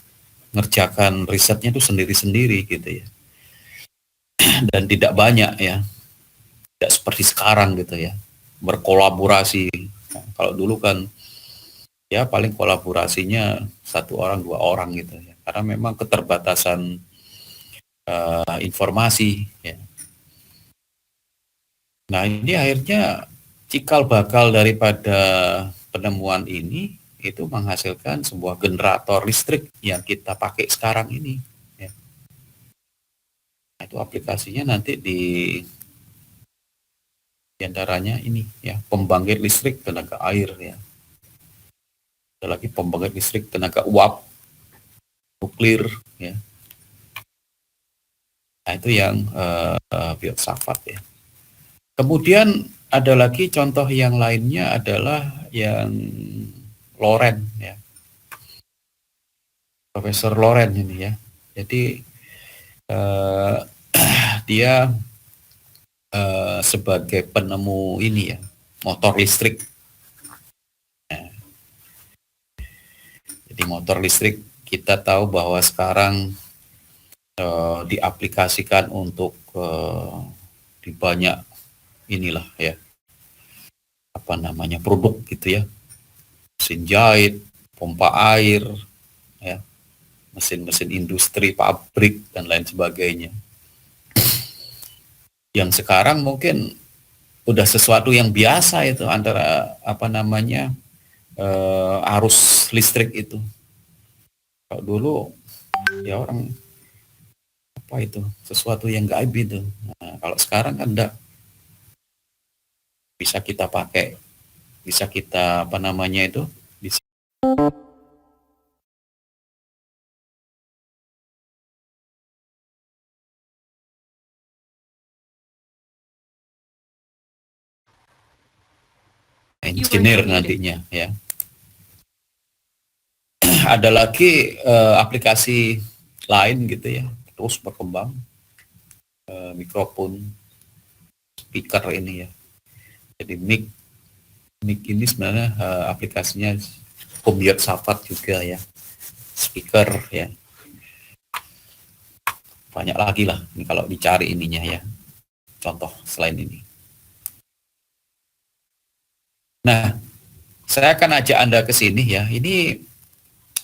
ngerjakan risetnya itu sendiri-sendiri gitu ya. Dan tidak banyak ya. Tidak seperti sekarang gitu ya. Berkolaborasi. Nah, kalau dulu kan ya paling kolaborasinya 1 orang 2 orang gitu ya. Karena memang keterbatasan informasi ya. Nah, ini akhirnya cikal bakal daripada penemuan ini itu menghasilkan sebuah generator listrik yang kita pakai sekarang ini ya. Nah, itu aplikasinya nanti di antaranya ini ya, pembangkit listrik tenaga air ya. Ada lagi pembangkit listrik tenaga uap nuklir ya. Nah, itu yang Biot Savart ya. Kemudian ada lagi contoh yang lainnya adalah yang Loren ya. Profesor Loren ini ya. Jadi dia sebagai penemu ini ya, motor listrik. Nah, jadi motor listrik kita tahu bahwa sekarang diaplikasikan untuk di banyak inilah ya apa namanya produk gitu ya, mesin jahit, pompa air ya, mesin-mesin industri, pabrik dan lain sebagainya, yang sekarang mungkin udah sesuatu yang biasa itu antara apa namanya arus listrik itu. Kalau dulu ya orang apa itu sesuatu yang gaib itu. Nah, kalau sekarang kan enggak, bisa kita pakai, bisa kita apa namanya itu bisa. Engineer nantinya ya. Ada lagi aplikasi lain gitu ya, terus berkembang, mikrofon, speaker ini ya. Jadi mic ini sebenarnya aplikasinya Biot Savart juga ya, speaker ya. Banyak lagi lah ini kalau dicari ininya ya, contoh selain ini. Nah, saya akan ajak Anda ke sini ya. Ini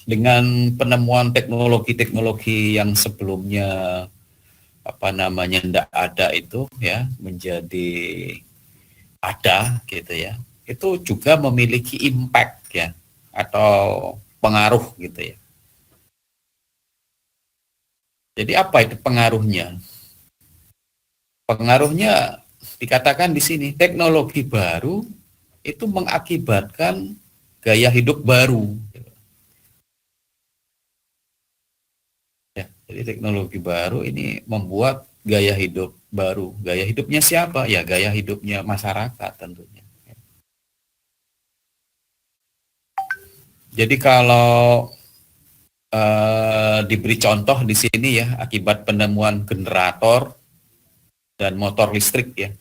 dengan penemuan teknologi-teknologi yang sebelumnya apa namanya tidak ada itu ya menjadi ada gitu ya. Itu juga memiliki impact ya atau pengaruh gitu ya. Jadi apa itu pengaruhnya? Pengaruhnya dikatakan di sini teknologi baru itu mengakibatkan gaya hidup baru. Ya, jadi teknologi baru ini membuat gaya hidup baru. Gaya hidupnya siapa? Ya gaya hidupnya masyarakat tentunya. Jadi kalau diberi contoh di sini ya akibat penemuan generator dan motor listrik ya.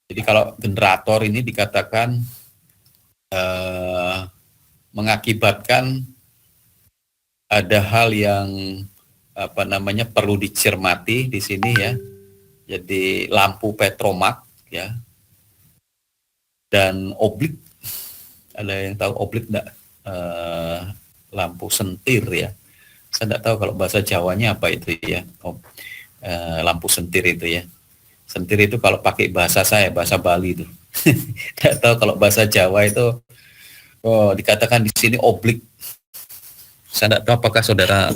Jadi kalau generator ini dikatakan mengakibatkan ada hal yang apa namanya perlu dicermati di sini ya. Jadi lampu petromak ya dan oblik, ada yang tahu oblik enggak? Lampu sentir ya. Saya enggak tahu kalau bahasa Jawanya apa itu ya. Lampu sentir itu ya. Sentir itu kalau pakai bahasa saya, bahasa Bali itu. Enggak tahu kalau bahasa Jawa itu dikatakan di sini oblik. Saya enggak tahu apakah saudara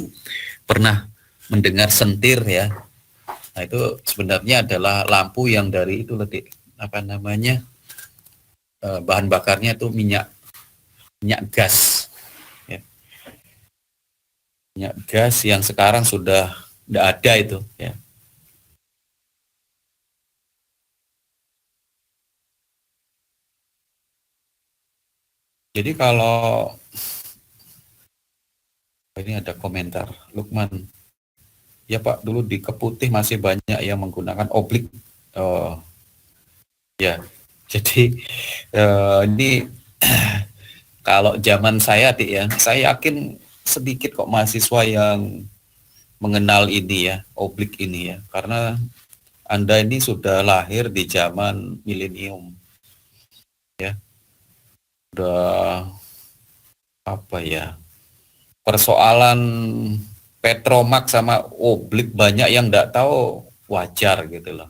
pernah mendengar sentir ya. Nah, itu sebenarnya adalah lampu yang dari itu apa namanya, bahan bakarnya itu minyak gas ya. Minyak gas yang sekarang sudah tidak ada itu ya. Jadi kalau ini ada komentar Lukman, ya Pak, dulu di Keputih masih banyak yang menggunakan oblik. Oh, ya. Jadi ini kalau zaman saya, Dik ya, saya yakin sedikit kok mahasiswa yang mengenal ini ya, oblik ini ya. Karena Anda ini sudah lahir di zaman milenium. Ya. Udah apa ya? Persoalan petromak sama oblik banyak yang enggak tahu, wajar gitu loh.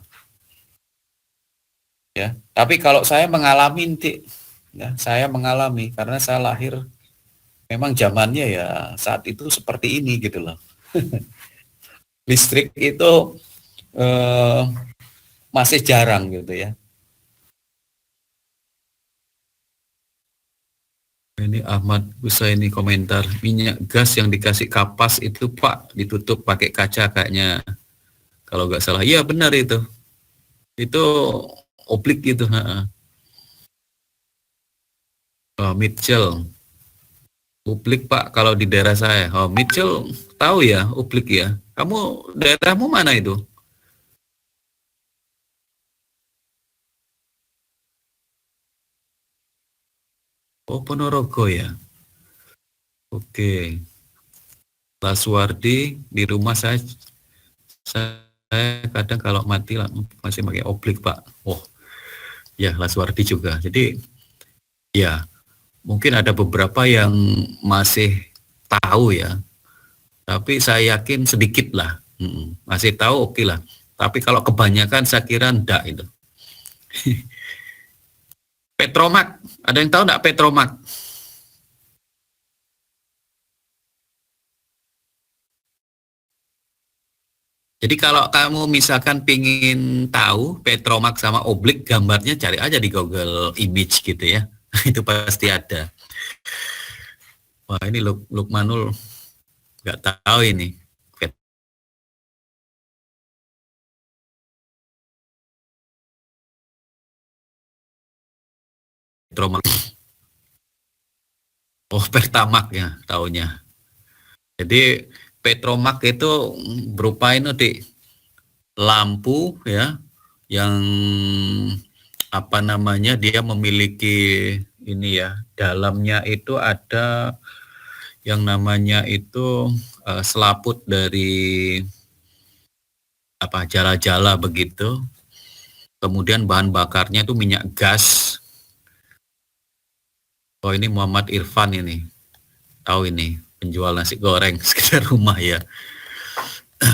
Ya, tapi kalau saya mengalami ya, saya mengalami karena saya lahir memang zamannya ya saat itu seperti ini gitu loh. Listrik itu masih jarang gitu ya. Ini Ahmad Husaini komentar, minyak gas yang dikasih kapas itu Pak ditutup pakai kaca kayaknya, kalau nggak salah. Iya benar itu oblik gitu. Mitchell, oblik Pak kalau di daerah saya. Oh, Mitchell tahu ya oblik ya. Kamu daerahmu mana itu? Oh, Ponorogo ya. Oke. Laswardi, di rumah saya kadang kalau mati masih pakai oblik Pak. Oh ya, Laswardi juga. Jadi ya mungkin ada beberapa yang masih tahu ya, tapi saya yakin sedikit lah. Masih tahu oke lah, tapi kalau kebanyakan saya kira enggak itu. Petromak, ada yang tahu enggak Petromak? Jadi kalau kamu misalkan pingin tahu Petromak sama oblik, gambarnya cari aja di Google Image gitu ya. Itu pasti ada. Wah, ini Lukmanul nggak tahu ini. Petromak. Oh, Pertamak ya taunya. Jadi Petromak itu berupa ini di lampu ya, yang apa namanya, dia memiliki ini ya, dalamnya itu ada yang namanya itu selaput dari apa, jala-jala begitu. Kemudian bahan bakarnya itu minyak gas. Oh, ini Muhammad Irfan ini. Tahu ini, penjual nasi goreng sekitar rumah ya.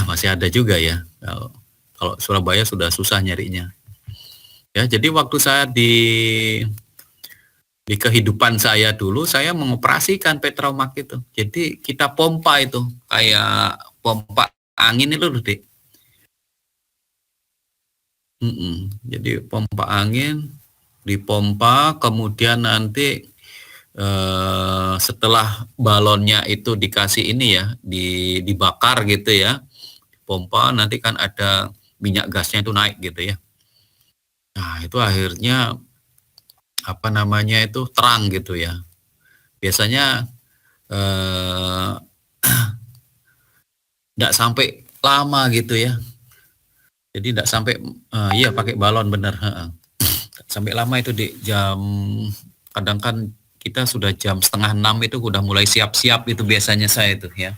Masih ada juga ya. Kalau Surabaya sudah susah nyarinya. Ya, jadi waktu saya di kehidupan saya dulu, saya mengoperasikan Petromak itu. Jadi kita pompa itu, kayak pompa angin itu loh, Dik. Jadi pompa angin, dipompa, kemudian nanti setelah balonnya itu dikasih ini ya, dibakar gitu ya, pompa, nanti kan ada minyak gasnya itu naik gitu ya. Nah, itu akhirnya apa namanya itu terang gitu ya. Biasanya enggak sampai lama gitu ya. Jadi enggak sampai iya pakai balon bener, sampai lama itu di jam, kadang kan kita sudah jam 5:30 itu udah mulai siap-siap itu biasanya saya itu ya,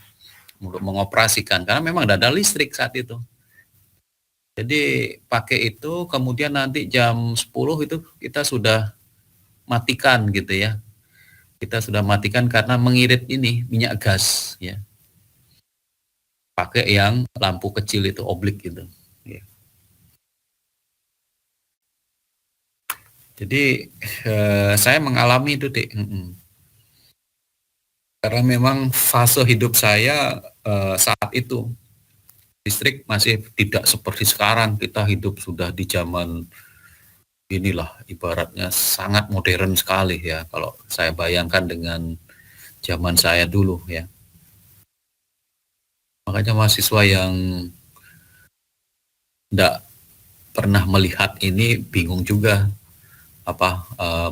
untuk mengoperasikan karena memang tidak ada listrik saat itu. Jadi pakai itu, kemudian nanti jam 10 itu kita sudah matikan gitu ya. Kita sudah matikan karena mengirit ini minyak gas ya. Pakai yang lampu kecil itu oblik gitu. Ya. Jadi saya mengalami itu, Dik. Karena memang fase hidup saya saat itu listrik masih tidak seperti sekarang, kita hidup sudah di zaman inilah ibaratnya sangat modern sekali ya kalau saya bayangkan dengan zaman saya dulu ya. Makanya mahasiswa yang tidak pernah melihat ini bingung juga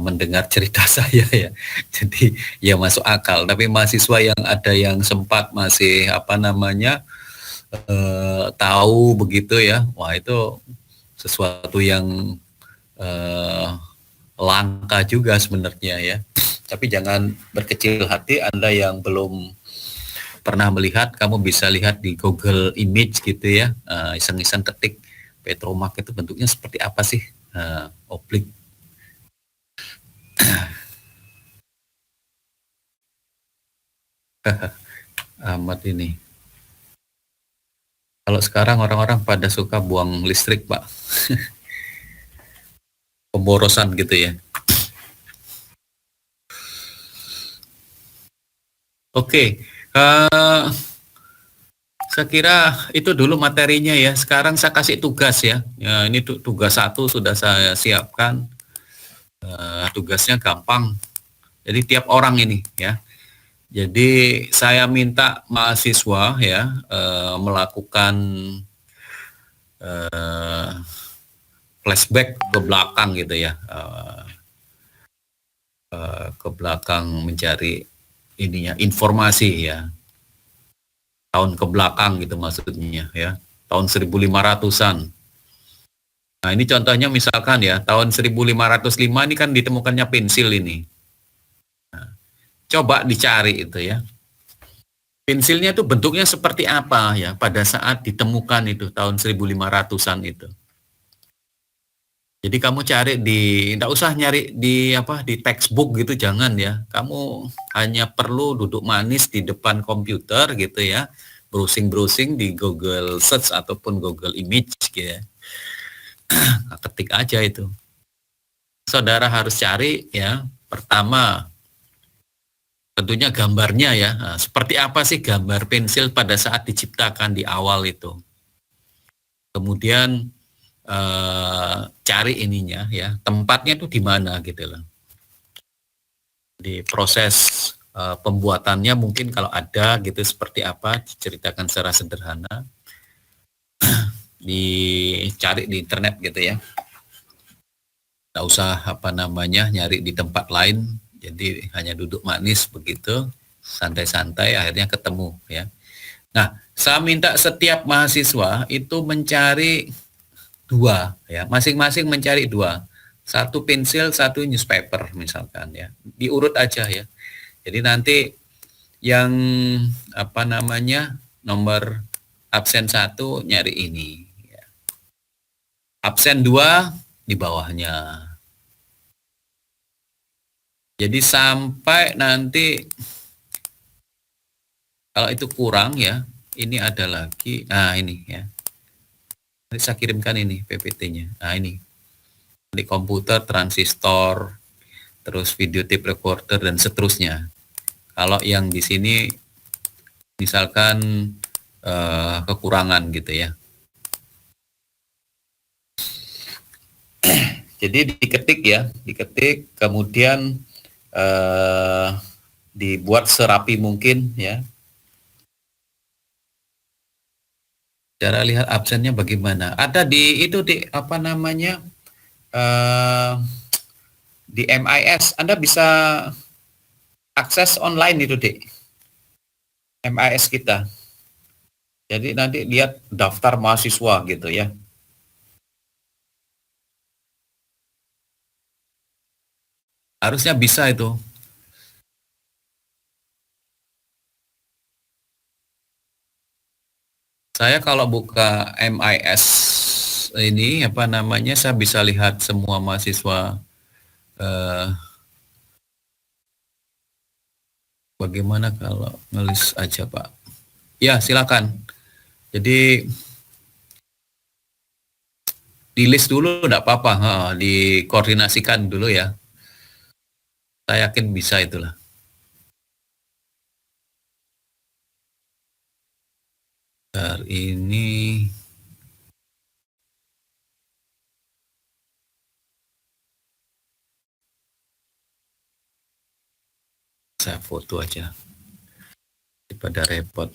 mendengar cerita saya ya. Jadi ya masuk akal, tapi mahasiswa yang ada yang sempat masih tahu begitu ya, wah itu sesuatu yang langka juga sebenarnya ya. Tapi jangan berkecil hati, Anda yang belum pernah melihat, kamu bisa lihat di Google Image gitu ya, iseng-iseng ketik Petromak itu bentuknya seperti apa sih, oblik. Amat ini. Kalau sekarang orang-orang pada suka buang listrik, Pak. Pemborosan gitu ya. Oke, saya kira itu dulu materinya ya. Sekarang saya kasih tugas ya. Ini tugas 1 sudah saya siapkan. Tugasnya gampang. Jadi tiap orang ini ya. Jadi saya minta mahasiswa ya melakukan flashback ke belakang gitu ya, ke belakang mencari ininya informasi ya, tahun ke belakang gitu maksudnya ya, tahun 1500-an. Nah ini contohnya misalkan ya, tahun 1505 ini kan ditemukannya pensil ini. Coba dicari itu ya. Pensilnya itu bentuknya seperti apa ya pada saat ditemukan itu tahun 1500-an itu. Jadi kamu cari enggak usah nyari di textbook gitu, jangan ya. Kamu hanya perlu duduk manis di depan komputer gitu ya, browsing di Google Search ataupun Google Image gitu ya. Ketik aja itu. Saudara harus cari ya, pertama tentunya gambarnya ya, seperti apa sih gambar pensil pada saat diciptakan di awal itu. Kemudian cari ininya ya, tempatnya itu di mana gitu loh. Di proses pembuatannya mungkin kalau ada gitu seperti apa, diceritakan secara sederhana. Dicari di internet gitu ya. Nggak usah nyari di tempat lain. Jadi hanya duduk manis begitu, santai-santai, akhirnya ketemu ya. Nah, saya minta setiap mahasiswa itu mencari 2 ya, masing-masing mencari 2. 1 pensil, 1 newspaper misalkan ya. Diurut aja ya. Jadi nanti yang nomor absen 1 nyari ini ya. Absen 2 di bawahnya. Jadi sampai nanti kalau itu kurang ya, ini ada lagi. Nah ini ya. Nanti saya kirimkan ini PPT-nya. Nah ini. Di komputer, transistor, terus video tape recorder dan seterusnya. Kalau yang di sini misalkan kekurangan gitu ya. Jadi diketik kemudian dibuat serapi mungkin ya. Cara lihat absennya bagaimana? Ada di itu di di MIS. Anda bisa akses online itu di MIS kita. Jadi nanti lihat daftar mahasiswa gitu ya. Harusnya bisa itu. Saya kalau buka MIS ini apa namanya, saya bisa lihat semua mahasiswa. Bagaimana kalau ngelis aja, Pak? Ya, silakan. Jadi di list dulu enggak apa-apa, dikoordinasikan dulu ya. Saya yakin bisa itulah. Ini saya foto aja daripada repot.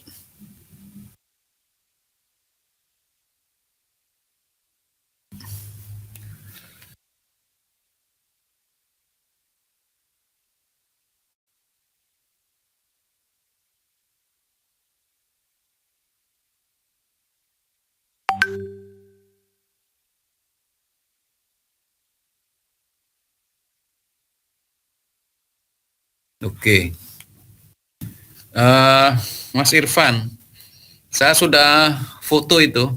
Oke. Mas Irfan, saya sudah foto itu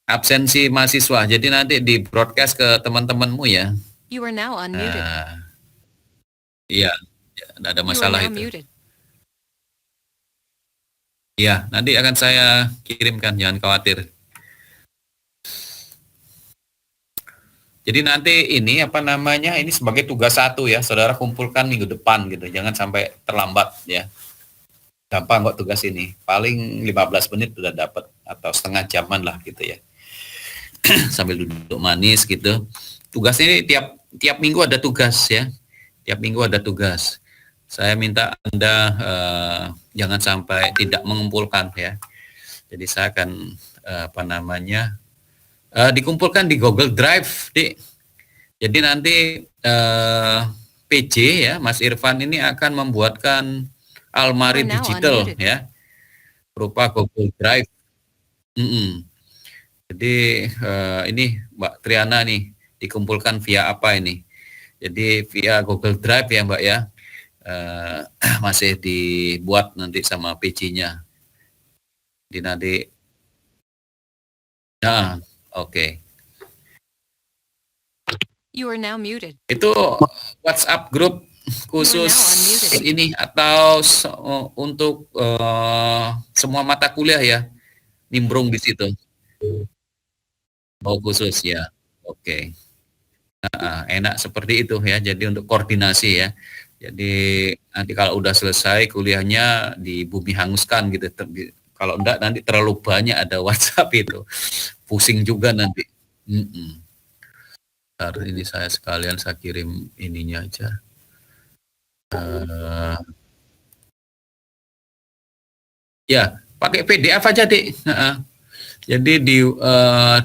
absensi mahasiswa. Jadi nanti di broadcast ke teman-temanmu ya. You are now unmuted. Iya, tidak ada You are masalah now itu. muted. Iya, nanti akan saya kirimkan, jangan khawatir. Jadi nanti ini apa namanya, ini sebagai tugas satu ya, saudara kumpulkan minggu depan gitu, jangan sampai terlambat ya. Gampang kok tugas ini, paling 15 menit sudah dapat atau setengah jaman lah gitu ya. Sambil duduk manis gitu. Tugas ini tiap minggu ada tugas ya, tiap minggu ada tugas. Saya minta Anda jangan sampai tidak mengumpulkan ya. Jadi saya akan apa namanya, dikumpulkan di Google Drive, Dik. Jadi nanti PJ ya, Mas Irfan ini akan membuatkan almari You are now digital unmuted. ya, berupa Google Drive. Jadi ini Mbak Triana nih dikumpulkan via apa ini? Jadi via Google Drive ya Mbak ya, masih dibuat nanti sama PJ-nya. Jadi nanti, nah oke. You are now muted. Itu WhatsApp grup khusus unmuted. ini atau untuk semua mata kuliah ya, nimbrung di situ. Oh khusus ya, oke. Enak seperti itu ya. Jadi untuk koordinasi ya. Jadi nanti kalau udah selesai kuliahnya di bumi hanguskan gitu. Kalau enggak nanti terlalu banyak ada WhatsApp itu, pusing juga nanti. Ini saya sekalian saya kirim ininya aja. Ya, pakai PDF aja, Dik. Jadi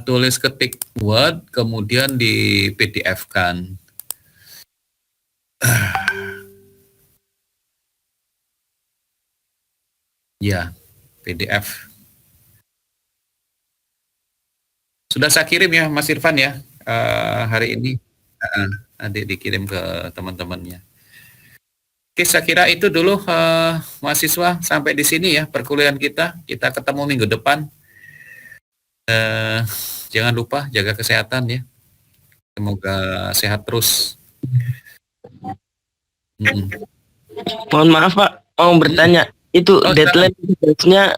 tulis ketik Word, kemudian di PDF-kan. Ya, PDF. Sudah saya kirim ya, Mas Irfan ya, hari ini. Nanti dikirim ke teman-temannya. Oke, saya kira itu dulu mahasiswa, sampai di sini ya perkuliahan kita. Kita ketemu minggu depan. Jangan lupa jaga kesehatan ya. Semoga sehat terus. Mohon maaf Pak, mau bertanya, itu deadline-nya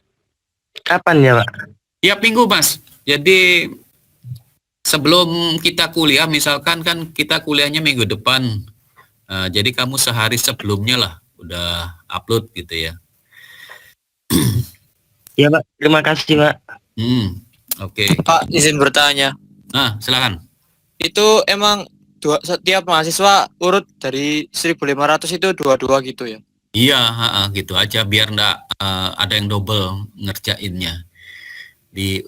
kapan ya Pak? Tiap minggu Mas. Jadi sebelum kita kuliah, misalkan kan kita kuliahnya minggu depan. Jadi kamu sehari sebelumnya lah udah upload gitu ya. Ya Pak, terima kasih Pak. Oke. Pak, izin bertanya. Silakan. Itu emang setiap mahasiswa urut dari 1.500 itu 22 gitu ya? Iya, gitu aja biar enggak ada yang double ngerjainnya.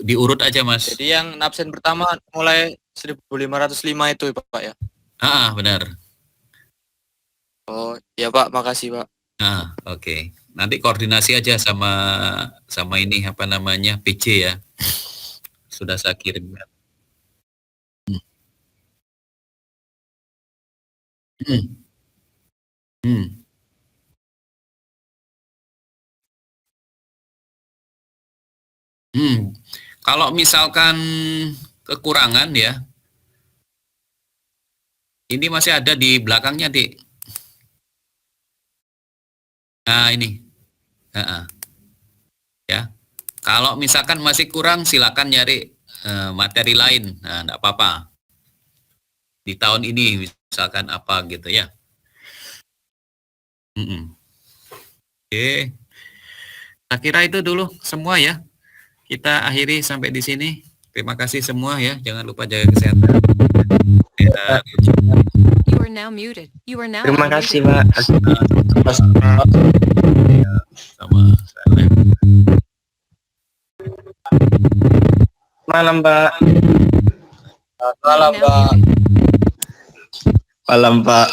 Diurut aja Mas. Jadi yang absen pertama mulai 1.505 itu Pak ya? Benar. Oh ya Pak, makasih Pak. Oke. Nanti koordinasi aja sama ini apa namanya PJ ya. Sudah saya kirim. Kalau misalkan kekurangan ya, ini masih ada di belakangnya, Dik. Nah, ini. Heeh. Ya. Kalau misalkan masih kurang, silakan nyari materi lain. Nah, enggak apa-apa. Di tahun ini misalkan apa gitu ya. Oke. Saya kira itu dulu semua ya. Kita akhiri sampai di sini. Terima kasih semua ya. Jangan lupa jaga kesehatan. Ya, You are now muted. You are now Terima unmuted. kasih, Pak. sama saya. Malam, Pak. You are now muted. Malam, Pak.